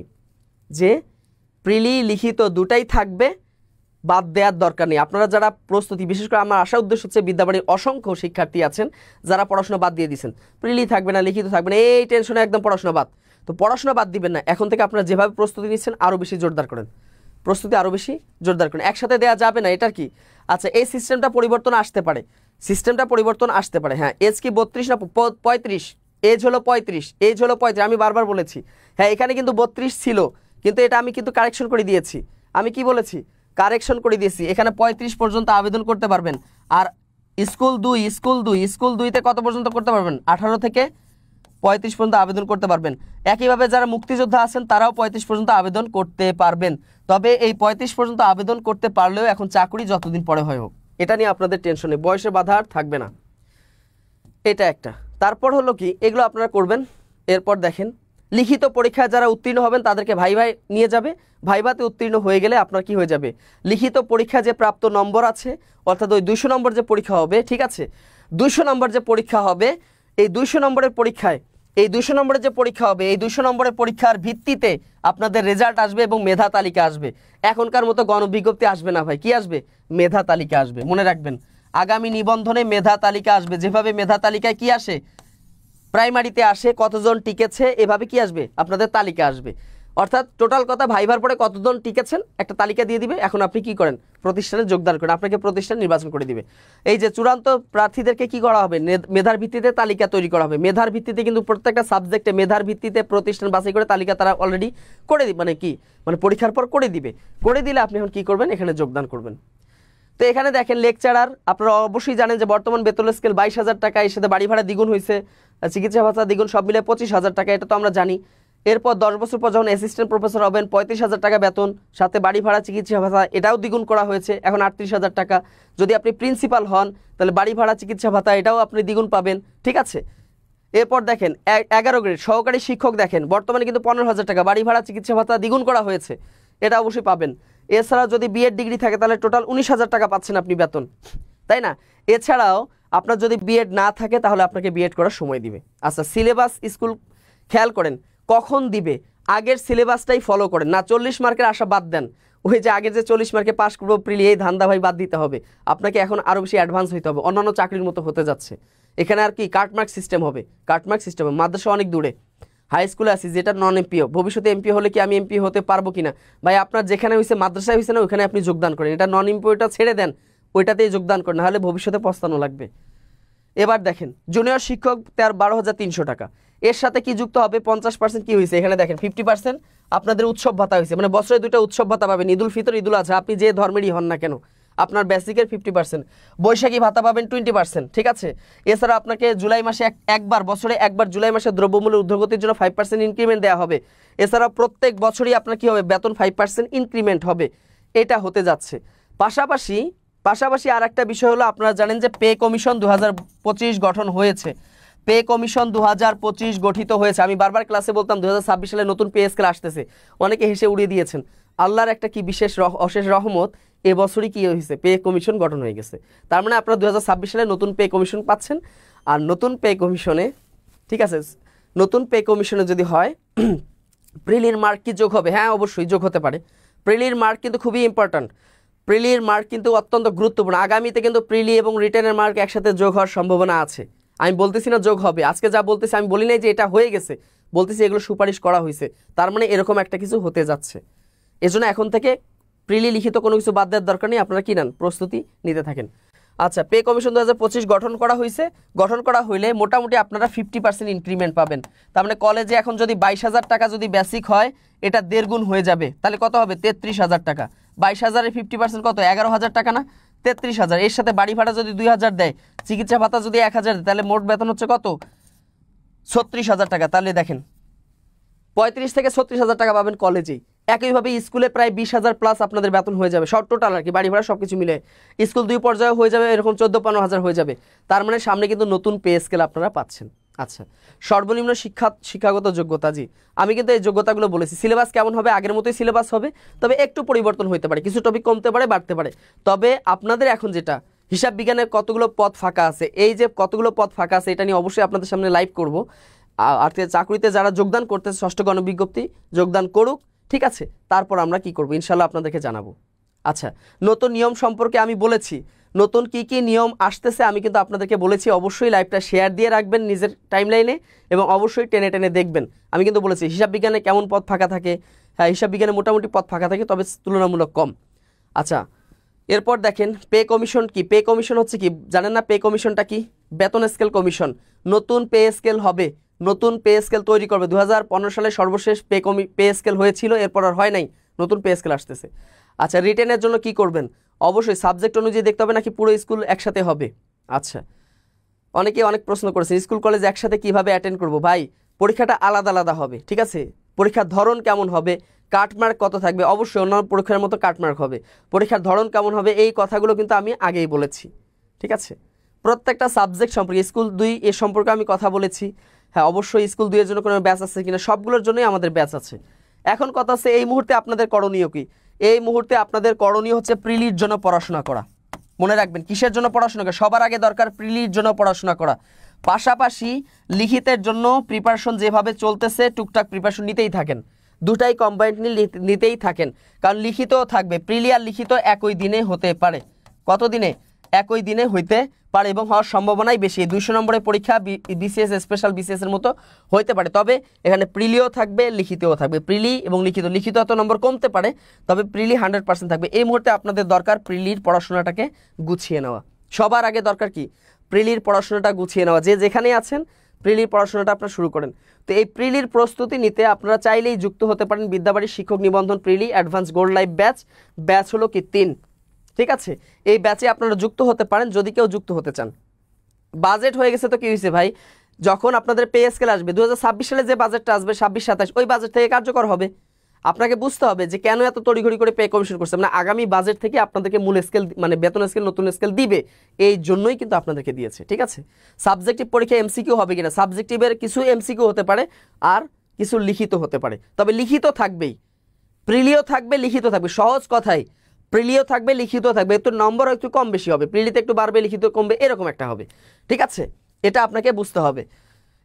যে প্রিলি লিখিত দুটাই থাকবে, বাদ দেওয়ার দরকার নেই। আপনারা যারা প্রস্তুতি, বিশেষ করে আমার আশা উদ্দেশ্য হচ্ছে বিদ্যাবাড়ির অসংখ্য শিক্ষার্থী আছেন যারা পড়াশোনা বাদ দিয়ে দিয়েছেন, প্রিলি থাকবে না, লিখিত থাকবে না, এই টেনশনে একদম পড়াশোনা বাদ। তো পড়াশোনা বাদ দিবেন না, এখন থেকে আপনারা যেভাবে প্রস্তুতি নিচ্ছেন আরও বেশি জোরদার করেন, প্রস্তুতি আরও বেশি জোরদার করেন। একসাথে দেওয়া যাবে না, এটার কি? আচ্ছা, এই সিস্টেমটা পরিবর্তন আসতে পারে, সিস্টেমটা পরিবর্তন আসতে পারে। হ্যাঁ, এজ কি 32 না 35? এজ হলো 35, এজ হলো 35, আমি বারবার বলেছি। হ্যাঁ, এখানে কিন্তু 32 ছিল, কিন্তু এটা আমি কিন্তু কারেকশন করে দিয়েছি। আমি কি বলেছি? কারেকশন করে দিয়েছি, এখানে 35 পর্যন্ত আবেদন করতে পারবেন। আর স্কুল 2তে কত পর্যন্ত করতে পারবেন? 18 থেকে 35 পর্যন্ত আবেদন করতে পারবেন। একইভাবে যারা মুক্তিযোদ্ধা আছেন তারাও 35 পর্যন্ত আবেদন করতে পারবেন। তবে এই 35 পর্যন্ত আবেদন করতে পারলেও এখন চাকরি যতদিন পরে হয় হোক, এটা নিয়ে আপনাদের টেনশন নেই, বয়সের বাধা আর থাকবে না। এটা একটা। তারপর হলো কি, এগুলো আপনারা করবেন। এরপর দেখেন, লিখিত পরীক্ষায় যারা উত্তীর্ণ হবেন তাদেরকে ভাইভায় নিয়ে যাবে। ভাইভাতে উত্তীর্ণ হয়ে গেলে আপনার কি হয়ে যাবে, লিখিত পরীক্ষা যে প্রাপ্ত নম্বর আছে, অর্থাৎ ওই 200 নম্বর যে পরীক্ষা হবে, ঠিক আছে, 200 নম্বর যে পরীক্ষা হবে, এই 200 নম্বরের পরীক্ষায়, এই 200 নম্বরের যে পরীক্ষা হবে, এই 200 নম্বরের পরীক্ষার ভিত্তিতে আপনাদের রেজাল্ট আসবে এবং মেধা তালিকা আসবে। এখনকার মতো গণবিজ্ঞপ্তি আসবে না ভাই, কি আসবে? মেধা তালিকা আসবে। মনে রাখবেন, আগামী নিবন্ধনে মেধা তালিকা আসবে। যেভাবে মেধা তালিকায় কি আসে, প্রাইমারিতে আসে কতজন টিকেছে, এভাবে কি আসবে, আপনাদের তালিকা আসবে। অর্থাৎ টোটাল কথা, ভাইভার পরে কতজন টিকেছেন একটা তালিকা দিয়ে দিবে। এখন আপনি কি করেন, প্রতিষ্ঠানে যোগদান করেন, আপনাকে প্রতিষ্ঠান নির্বাচন করে দিবে। এই যে চূড়ান্ত প্রার্থীদেরকে কি করা হবে, মেধার ভিত্তিতে তালিকা তৈরি করা হবে। মেধার ভিত্তিতে কিন্তু প্রত্যেকটা সাবজেক্টে মেধার ভিত্তিতে প্রতিষ্ঠান বাছাই করে তালিকা তারা অলরেডি করে দিবে, মানে কি, মানে পরীক্ষার পর করে দিবে। করে দিলে আপনি এখন কি করবেন, এখানে যোগদান করবেন। তো এখানে দেখেন, লেকচারার আপনারা অবশ্যই জানেন যে বর্তমান বেতন স্কেল 22,000 টাকা, এর সাথে বাড়ি ভাড়া দ্বিগুণ হয়েছে, চিকিৎসা ভাতা দ্বিগুণ, সব মিলে 25,000 টাকা, এটা তো আমরা জানি। এরপর 10 বছর পর যখন অ্যাসিস্ট্যান্ট প্রফেসর হবেন 35,000 টাকা বেতন, সাথে বাড়ি ভাড়া, চিকিৎসা ভাতা এটাও দ্বিগুণ করা হয়েছে, এখন 38,000 টাকা। যদি আপনি প্রিন্সিপাল হন তাহলে বাড়ি ভাড়া, চিকিৎসা ভাতা এটাও আপনি দ্বিগুণ পাবেন, ঠিক আছে। এরপর দেখেন 11 গ্রেড সহকারী শিক্ষক, দেখেন বর্তমানে কিন্তু 15,000 টাকা, বাড়ি ভাড়া, চিকিৎসা ভাতা দ্বিগুণ করা হয়েছে, এটা অবশ্যই পাবেন। এছাড়াও যদি বিএড ডিগ্রি থাকে তাহলে টোটাল 19,000 টাকা পাচ্ছেন আপনি বেতন, তাই না? এছাড়াও আপনার যদি বিএড না থাকে তাহলে আপনাকে বিএড করার সময় দিবে। আচ্ছা, সিলেবাস স্কুল খেয়াল করেন কখন দিবে, আগের সিলেবাসটাই ফলো করেন না, 40 মার্কের আশা বাদ দেন। ওই যে আগের যে 40 মার্কে পাস করবো প্রিলি, এই ধান্দা ভাই বাদ দিতে হবে। আপনাকে এখন আরও বেশি অ্যাডভান্স হইতে হবে, অন্যান্য চাকরির মতো হতে যাচ্ছে। এখানে আর কি কাটমার্ক সিস্টেম হবে, কাটমার্ক সিস্টেম। মাদ্রাসা অনেক দূরে, হাই স্কুলে আছি যেটা নন এমপিও, ভবিষ্যতে এমপি হলে কি আমি এমপি হতে পারবো কিনা? ভাই আপনার যেখানে হয়েছে, মাদ্রাসায় হয়েছে না, ওইখানে আপনি যোগদান করেন। এটা নন এমপিওটা ছেড়ে দেন, ওইটাতেই যোগদান করেন, নাহলে ভবিষ্যতে পস্তানো লাগবে। এবার দেখেন, জুনিয়র শিক্ষক 12,300 টাকা, এর সাথে কি যুক্ত হবে, 50% কি হয়েছে, এখানে দেখেন 50% আপনাদের উৎসব ভাতা হয়েছে, মানে বছরে 2টা উৎসব ভাতা পাবেন, ঈদুল ফিতর, ঈদুল আজহা, আপনি যে ধর্মেরই হন না কেন, আপনার বেসিকের 50%, বৈশাখী ভাতা পাবেন 20%, ঠিক আছে। এছাড়া আপনাকে জুলাই মাসে একবার, বছরে একবার জুলাই মাসে দ্রব্যমূল্যের ঊর্ধ্বগতির জন্য 5% ইনক্রিমেন্ট দেওয়া হবে। এছাড়া প্রত্যেক বছরই আপনার কি হবে, বেতন 5% ইনক্রিমেন্ট হবে, এটা হতে যাচ্ছে। পাশাপাশি আর একটা বিষয় হলো, আপনারা জানেন যে পে কমিশন 2025 গঠন হয়েছে। পে কমিশন 2025 গঠিত হয়েছে। আমি বারবার ক্লাসে বলতাম 2026 সালে নতুন পে স্কেল আসতেছে, অনেকে হেসে উড়িয়ে দিয়েছেন। আল্লাহর একটা কি বিশেষ অশেষ রহমত, এবছরই কি হয়েছে, পে কমিশন গঠন হয়ে গেছে। তার মানে আপনারা 2026 সালে নতুন পে কমিশন পাচ্ছেন। আর নতুন পে কমিশনে, ঠিক আছে, নতুন পে কমিশনে যদি হয় প্রিলির মার্ক কি যোগ হবে? হ্যাঁ, অবশ্যই যোগ হতে পারে। প্রিলির মার্ক কিন্তু খুবই ইম্পর্ট্যান্ট, প্রিলির মার্ক কিন্তু অত্যন্ত গুরুত্বপূর্ণ। আগামীতে কিন্তু প্রিলি এবং রিটেনের মার্ক একসাথে যোগ হওয়ার সম্ভাবনা আছে। আমি বলতেছি না যোগ হবে, আজকে যা বলতেছি আমি বলি নাই যে এটা হয়ে গেছে, বলতেছি এগুলো সুপারিশ করা হয়েছে, তার মানে এরকম একটা কিছু হতে যাচ্ছে। এজন্য এখন থেকে প্রিলি লিখিত কোনো কিছু বাদ দেওয়ার দরকার নেই, আপনারা কি নেন, প্রস্তুতি নিতে থাকেন। আচ্ছা, পে কমিশন 2025 গঠন করা হয়েছে। গঠন করা হইলে মোটামুটি আপনারা 50% ইনক্রিমেন্ট পাবেন। তার মানে কলেজে এখন যদি 22,000 টাকা যদি বেসিক হয়, এটা 1.5 গুণ হয়ে যাবে, তাহলে কত হবে, 33,000 টাকা। 22,000-এর 50% কত, 11,000 টাকা না, 33,000। এর সাথে বাড়ি ভাড়া যদি 2,000 দেয়, চিকিৎসা ভাতা যদি 1,000 দেয়, তাহলে মোট বেতন হচ্ছে কত, 36,000 টাকা। তাহলে দেখেন 35 থেকে 36,000 টাকা পাবেন কলেজেই। একইভাবে স্কুলে প্রায় 20,000 প্লাস আপনাদের বেতন হয়ে যাবে, সব টোটাল আর কি, বাড়ি ভাড়া সব কিছু মিলে। স্কুল 2 পর্যায়ে হয়ে যাবে, এরকম 14-15,000 হয়ে যাবে। তার মানে সামনে কিন্তু নতুন পে স্কেল আপনারা পাচ্ছেন। আচ্ছা, সর্বনিম্ন শিক্ষাগত যোগ্যতা, জি আমি কিন্তু এই যোগ্যতাগুলো বলেছি। সিলেবাস কেমন হবে? আগের মতোই সিলেবাস হবে, তবে একটু পরিবর্তন হতে পারে, কিছু টপিক কমতে পারে, বাড়তে পারে। তবে আপনাদের এখন যেটা হিসাব বিজ্ঞানের কতগুলো পদ ফাঁকা আছে, এই যে কতগুলো পদ ফাঁকা আছে এটা নিয়ে অবশ্যই আপনাদের সামনে লাইভ করব। আর চাকরিতে যারা যোগদান করতেছে ষষ্ঠ গণবিজ্ঞপ্তি যোগদান করুক, ঠিক আছে? তারপর আমরা কি করব ইনশাল্লাহ আপনাদেরকে জানাবো। আচ্ছা, নতুন নিয়ম সম্পর্কে আমি বলেছি, নতুন কি কি নিয়ম আসতেছে আমি কিন্তু আপনাদেরকে বলেছি। অবশ্যই লাইভটা শেয়ার দিয়ে রাখবেন নিজের টাইমলাইনে এবং অবশ্যই টেনে টেনে দেখবেন। আমি কিন্তু বলেছি হিসাব বিজ্ঞানে কেমন পদ ফাঁকা থাকে, হ্যাঁ হিসাব বিজ্ঞানে মোটামুটি পদ ফাঁকা থাকে, তবে তুলনামূলক কম। আচ্ছা, এরপর দেখেন পে কমিশন কি? পে কমিশন হচ্ছে কি জানেন না? পে কমিশনটা কি? বেতন স্কেল কমিশন। নতুন পে স্কেল হবে, নতুন পে স্কেল তৈরি করবে। 2015 সালে সর্বশেষ পে স্কেল হয়েছিল, এরপর আর হয় নাই, নতুন পে স্কেল আসতেছে। আচ্ছা, রিটেনের জন্য কি করবেন? অবশ্যই সাবজেক্ট অনুযায়ী দেখতে হবে নাকি পুরো স্কুল একসাথে হবে? আচ্ছা, অনেকে অনেক প্রশ্ন করেছে স্কুল কলেজ একসাথে কিভাবে অ্যাটেন্ড করব। ভাই পরীক্ষাটা আলাদা আলাদা হবে, ঠিক আছে? পরীক্ষার ধরন কেমন হবে, কাটমার্ক কত থাকবে, অবশ্যই অন্যান্য পরীক্ষার মতো কাটমার্ক হবে। পরীক্ষার ধরন কেমন হবে, এই কথাগুলো কিন্তু আমি আগেই বলেছি, ঠিক আছে? প্রত্যেকটা সাবজেক্ট সম্পর্কে স্কুল 2 এর সম্পর্কে আমি কথা বলেছি। হ্যাঁ অবশ্যই স্কুল 2 এর জন্য কোনো ব্যাচ আছে কিনা, সবগুলোর জন্যই আমাদের ব্যাচ আছে। এখন কথা হচ্ছে এই মুহূর্তে আপনাদের করণীয় কি? এই মুহূর্তে আপনাদের করণীয় হচ্ছে প্রিলির জন্য পড়াশোনা করা। মনে রাখবেন কিসের জন্য পড়াশোনা করা? সবার আগে দরকার প্রিলির জন্য পড়াশোনা করা। পাশাপাশি লিখিতের জন্য প্রিপারেশন যেভাবে চলতেছে টুকটাক প্রিপারেশন নিতেই থাকেন, দুটাই কম্বাইন্ডলি নিতেই থাকেন। কারণ লিখিতও থাকবে, প্রিলি আর লিখিত একই দিনে হতে পারে। কত দিনে? একই দিনে হইতে পারে এবং হওয়ার সম্ভাবনাই বেশি। 200 নম্বরের পরীক্ষা বিসিএস স্পেশাল বিসিএস এর মতো হইতে পারে, তবে এখানে প্রিলিও থাকবে, লিখিতও থাকবে। প্রিলি এবং লিখিত এত নম্বর কমতে পারে, তবে প্রিলি 100% থাকবে। এই মুহূর্তে আপনাদের দরকার প্রিলির পড়াশোনাটাকে গুছিয়ে নেওয়া। সবার আগে দরকার কি? প্রিলির পড়াশোনাটা গুছিয়ে নেওয়া। যে যেখানে আছেন প্রিলির পড়াশোনাটা আপনারা শুরু করেন। তো এই প্রিলির প্রস্তুতি নিতে আপনারা চাইলেই যুক্ত হতে পারেন বিদ্যাবাড়ির শিক্ষক নিবন্ধন prelim advance gold life batch. Batch হলো কি 3, ঠিক আছে? এই ব্যাচে আপনারা যুক্ত হতে পারেন যদি কেউ যুক্ত হতে চান। বাজেট হয়ে গেছে তো কি হয়েছে ভাই? যখন আপনাদের পে স্কেল আসবে 2026 সালে যে বাজেটটা আসবে 26-27, ওই বাজেট থেকে কার্যকর হবে। আপনাকে বুঝতে হবে যে কেন এত তড়িঘড়ি করে পে কমিশন করছে। মানে আগামী বাজেট থেকে আপনাদেরকে মূল স্কেল মানে বেতন স্কেল নতুন স্কেল দিবে, এই জন্যই কিন্তু আপনাদেরকে দিয়েছে, ঠিক আছে? সাবজেক্টিভ পরীক্ষা এমসিকিউ হবে কিনা? সাবজেক্টিভের কিছু এমসিকিউ হতে পারে আর কিছু লিখিত হতে পারে, তবে লিখিত থাকবেই। প্রিলিও থাকবে, লিখিত থাকবে। সহজ কথাই, প্রিলিও থাকবে, লিখিত থাকবে। একটু নম্বর একটু কম বেশি হবে, প্রিলিতে একটু বাড়বে, লিখিত কমবে, এরকম একটা হবে, ঠিক আছে? এটা আপনাকে বুঝতে হবে।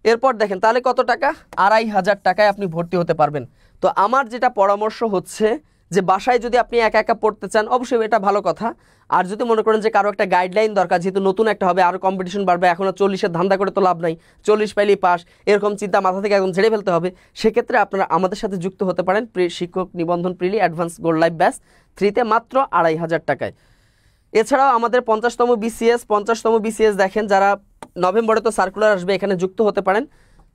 এরপর দেখেন তাহলে কত টাকা? 2500 টাকায় আপনি ভর্তি হতে পারবেন। তো আমার যেটা পরামর্শ হচ্ছে যে বাসায় যদি আপনি একা একা পড়তে চান অবশ্যই এটা ভালো কথা। আর যদি মনে করেন যে কারো একটা গাইডলাইন দরকার, যেহেতু নতুন একটা হবে, আরও কম্পিটিশন বাড়বে, এখনও 40-এর ধান্দা করে তো লাভ নাই, 40 পাইলেই পাস, এরকম চিন্তা মাথা থেকে একদম ঝেড়ে ফেলতে হবে, সেক্ষেত্রে আপনারা আমাদের সাথে যুক্ত হতে পারেন শিক্ষক নিবন্ধন prelim advance gold life batch 3-তে মাত্র 2500 টাকায়। এছাড়াও আমাদের 50তম বিসিএস দেখেন, যারা নভেম্বরে তো সার্কুলার আসবে, এখানে যুক্ত হতে পারেন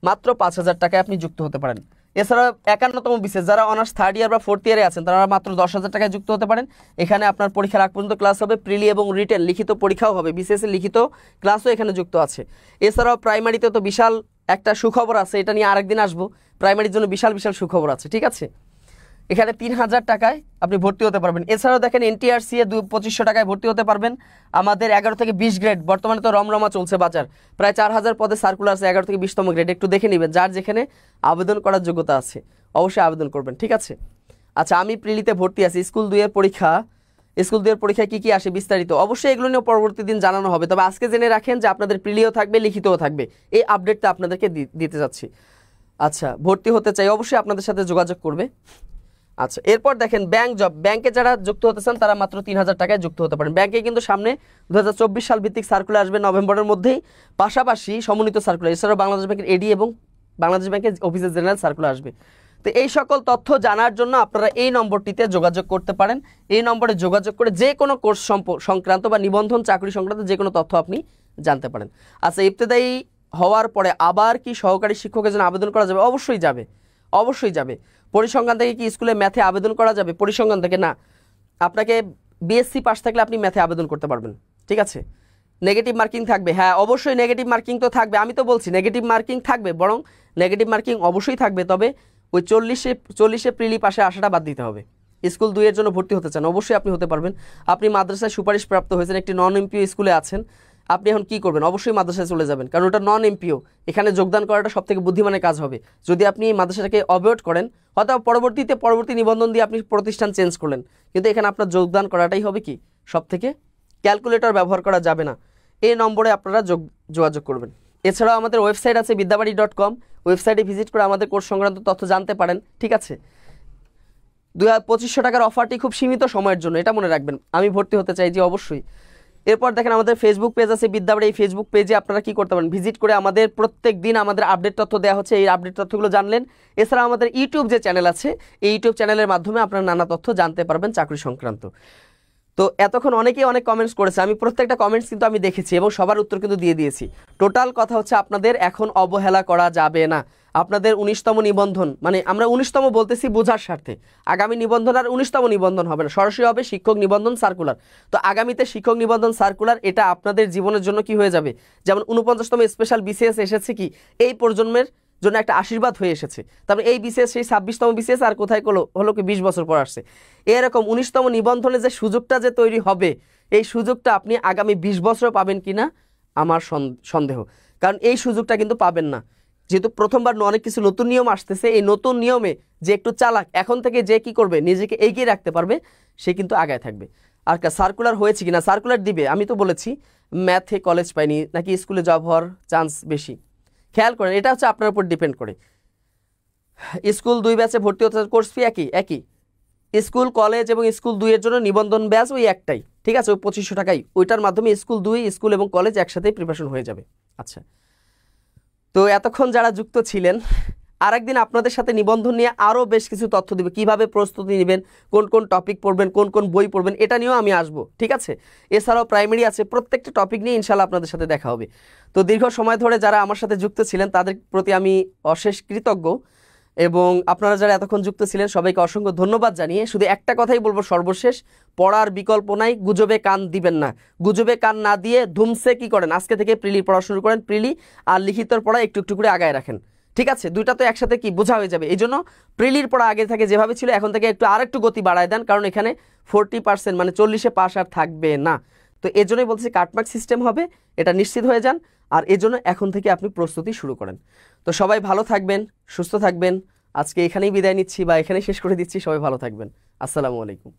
মাত্র 5000 টাকায় আপনি যুক্ত হতে পারেন। এছাড়া 51তম বিসিএস যারা অনার্স 3rd ইয়ার বা 4th ইয়ারে আছেন তারা মাত্র 10,000 টাকায় যুক্ত হতে পারেন। এখানে আপনার পরীক্ষার আগ পর্যন্ত ক্লাস হবে, প্রিলি এবং রিটেন লিখিত পরীক্ষাও হবে, বিসিএস এর লিখিত ক্লাসও এখানে যুক্ত আছে। এছাড়াও প্রাইমারিতে তো বিশাল একটা সুখবর আছে, এটা নিয়ে আরেকদিন আসবো। প্রাইমারির জন্য বিশাল সুখবর আছে, ঠিক আছে? এখানে 3000 টাকায় আপনি ভর্তি হতে পারবেন। এছাড়াও দেখেন এনটিআরসি এ 2500 টাকায় ভর্তি হতে পারবেন। আমাদের 11 থেকে 20 গ্রেড, বর্তমানে তো রমরমা চলছে বাজার, প্রায় 4000 পদে সার্কুলার আছে 11 থেকে 20তম গ্রেড। একটু দেখে নেবেন, যার যেখানে আবেদন করার যোগ্যতা আছে অবশ্যই আবেদন করবেন, ঠিক আছে? আচ্ছা, আমি প্রিলিতে ভর্তি আছি। স্কুল 2 এর পরীক্ষায় কি আসে বিস্তারিত অবশ্যই এগুলো নিয়ে পরবর্তী দিন জানানো হবে, তবে আজকে জেনে রাখেন যে আপনাদের প্রিলিও থাকবে, লিখিতও থাকবে। এই আপডেটটা আপনাদেরকে দিতে যাচ্ছি। আচ্ছা, ভর্তি হতে চাই অবশ্যই আপনাদের সাথে যোগাযোগ করবে। আচ্ছা, এরপর দেখেন ব্যাংক জব। ব্যাংকে যারা যুক্ত হতে চান তারা মাত্র 3000 টাকায় যুক্ত হতে পারেন। ব্যাংকে কিন্তু সামনে 2024 সাল ভিত্তিক সার্কুলার আসবে নভেম্বরের মধ্যেই, পাশাপাশি সমন্বিত সার্কুলার, এছাড়াও বাংলাদেশ ব্যাংকের এডি এবং বাংলাদেশ ব্যাংকের অফিসের জেনারেল সার্কুলার আসবে। তো এই সকল তথ্য জানার জন্য আপনারা এই নম্বরটিতে যোগাযোগ করতে পারেন। এই নম্বরে যোগাযোগ করে যে কোনো কোর্স সংক্রান্ত বা নিবন্ধন চাকরি সংক্রান্ত যে কোনো তথ্য আপনি জানতে পারেন। আচ্ছা, ইবতেদায়ী হওয়ার পরে আবার কি সহকারী শিক্ষকের জন্য আবেদন করা যাবে? অবশ্যই যাবে, অবশ্যই যাবে। পরিসংখ্যান থেকে কি স্কুলে ম্যাথে আবেদন করা যাবে? পরিসংখ্যান থেকে না, আপনাকে বিএসসি পাস থাকলে আপনি ম্যাথে আবেদন করতে পারবেন, ঠিক আছে? নেগেটিভ মার্কিং থাকবে, হ্যাঁ অবশ্যই নেগেটিভ মার্কিং তো থাকবে। আমি তো বলছি নেগেটিভ মার্কিং থাকবে, বরং নেগেটিভ মার্কিং অবশ্যই থাকবে, তবে ওই 40-এ প্রিলি পাশে আসাটা বাদ দিতে হবে। স্কুল 2 এর জন্য ভর্তি হতে চান অবশ্যই আপনি হতে পারবেন। আপনি মাদ্রাসায় সুপারিশ প্রাপ্ত হয়েছেন, একটি নন এমপিও স্কুলে আছেন, আপনি এখন কি করবেন? অবশ্যই মাদ্রাসায় চলে যাবেন, কারণ ওটা নন এমপিও, এখানে যোগদান করাটা সবথেকে বুদ্ধিমানের কাজ হবে। যদি আপনি মাদ্রাসাটাকে অ্যাভয়েড করেন, হয়তো পরবর্তী নিবন্ধন দিয়ে আপনি প্রতিষ্ঠান চেঞ্জ করলেন, কিন্তু এখানে আপনার যোগদান করাটাই হবে কি সবথেকে। ক্যালকুলেটর ব্যবহার করা যাবে না। এই নম্বরে আপনারা যোগাযোগ করবেন। এছাড়াও আমাদের ওয়েবসাইট আছে বিদ্যাবাড়ি.com, ওয়েবসাইটে ভিজিট করে আমাদের কোর্স সংক্রান্ত তথ্য জানতে পারেন। ঠিক আছে, 2500 টাকার অফারটি খুব সীমিত সময়ের জন্য, এটা মনে রাখবেন। আমি ভর্তি হতে চাই, যে অবশ্যই। এরপর দেখেন আমাদের ফেসবুক পেজ আছে বিদ্যাবাড়ি। এই ফেসবুক পেজে আপনারা কি করতে পারেন, ভিজিট করে আমাদের প্রত্যেক দিন আমাদের আপডেট তথ্য দেওয়া হচ্ছে, এই আপডেট তথ্যগুলো জানলেন। এছাড়া আমাদের ইউটিউব যে চ্যানেল আছে, এই ইউটিউব চ্যানেলের মাধ্যমে আপনারা নানা তথ্য জানতে পারবেন চাকরি সংক্রান্ত। তো এতক্ষণ অনেকেই অনেক কমেন্টস করেছে, আমি প্রত্যেকটা কমেন্টস কিন্তু আমি দেখেছি এবং সবার উত্তর কিন্তু দিয়ে দিয়েছি। টোটাল কথা হচ্ছে আপনাদের এখন অবহেলা করা যাবে না। আপনাদের 19তম নিবন্ধন, মানে আমরা 19তম বলতেছি বোঝার স্বার্থে, আগামী নিবন্ধন আর 19তম নিবন্ধন হবে না, সরাসরি হবে শিক্ষক নিবন্ধন সার্কুলার। তো আগামীতে শিক্ষক নিবন্ধন সার্কুলার, এটা আপনাদের জীবনের জন্য কি হয়ে যাবে, যেমন 49তম স্পেশাল বিসিএস এসেছে কি এই প্রজন্মের জন্য একটা আশীর্বাদ হয়ে এসেছে। তারপরে এই বিসিএস সেই 26তম বিসিএস আর কোথায় হলো কি 20 বছর পর আসছে। এরকম 19তম নিবন্ধনে যে সুযোগটা যে তৈরি হবে, এই সুযোগটা আপনি আগামী 20 বছর পাবেন কিনা আমার সন্দেহ, কারণ এই সুযোগটা কিন্তু পাবেন না। যেহেতু প্রথমবার অনেক কিছু নতুন নিয়ম আসতেছে, এই নতুন নিয়মে যে একটু চালাক, এখন থেকে যে কি করবে, নিজেকে এগিয়ে রাখতে পারবে, সে কিন্তু আগায় থাকবে। আর সার্কুলার হয়েছে কিনা, সার্কুলার দিবে, আমি তো বলেছি ম্যাথে কলেজ পাইনি নাকি স্কুলে জব হওয়ার চান্স বেশি, খেয়াল করেন, এটা হচ্ছে আপনার উপর ডিপেন্ড করে। স্কুল 2 ব্যাচে ভর্তি হতে কোর্স ফি একই, স্কুল কলেজ এবং স্কুল 2 এর জন্য নিবন্ধন ব্যাচ ওই একটাই। ঠিক আছে, ওই 2500 টাকাই, ওইটার মাধ্যমে স্কুল 2 স্কুল এবং কলেজ একসাথেই প্রিপারেশন হয়ে যাবে। আচ্ছা, তো এতক্ষণ যারা যুক্ত ছিলেন, আরেকদিন আপনাদের সাথে নিবন্ধন নিয়ে আরও বেশ কিছু তথ্য দিবে, কিভাবে প্রস্তুতি নেবেন, কোন কোন টপিক পড়বেন, কোন কোন বই পড়বেন, এটা নিয়েও আমি আসবো। ঠিক আছে, এছাড়াও প্রাইমারি আছে, প্রত্যেকটা টপিক নিয়ে ইনশাল্লাহ আপনাদের সাথে দেখা হবে। তো দীর্ঘ সময় ধরে যারা আমার সাথে যুক্ত ছিলেন তাদের প্রতি আমি অশেষ কৃতজ্ঞ, এবং আপনারা যারা এতক্ষণ যুক্ত ছিলেন সবাইকে অসংখ্য ধন্যবাদ জানিয়ে শুধু একটা কথাই বলবো সর্বশেষ, পড়ার বিকল্প নাই, গুজবে কান দিবেন না। গুজবে কান না দিয়ে ধুমসে কি করেন, আজকে থেকে প্রিলি পড়া শুরু করেন, প্রিলি আর লিখিতর পড়া একটু একটু করে আগায় রাখেন। ঠিক আছে, দুইটা তো একসাথে কি বোঝা হয়ে যাবে, এই জন্য প্রিলির পড়া আগে থেকে যেভাবে ছিল এখন থেকে একটু আরেকটু গতি বাড়ায় দেন, কারণ এখানে 40% মানে 40-এ পাস আর থাকবে না। তো এই জন্যই বলছি কাটমার্ক সিস্টেম হবে, এটা নিশ্চিত হয়ে যান। আর এই জন্য এখন থেকে আপনি প্রস্তুতি শুরু করেন। তো সবাই ভালো থাকবেন, সুস্থ থাকবেন। আজকে এখানেই বিদায় নিচ্ছি বা এখানেই শেষ করে দিচ্ছি। সবাই ভালো থাকবেন। আসসালামু আলাইকুম।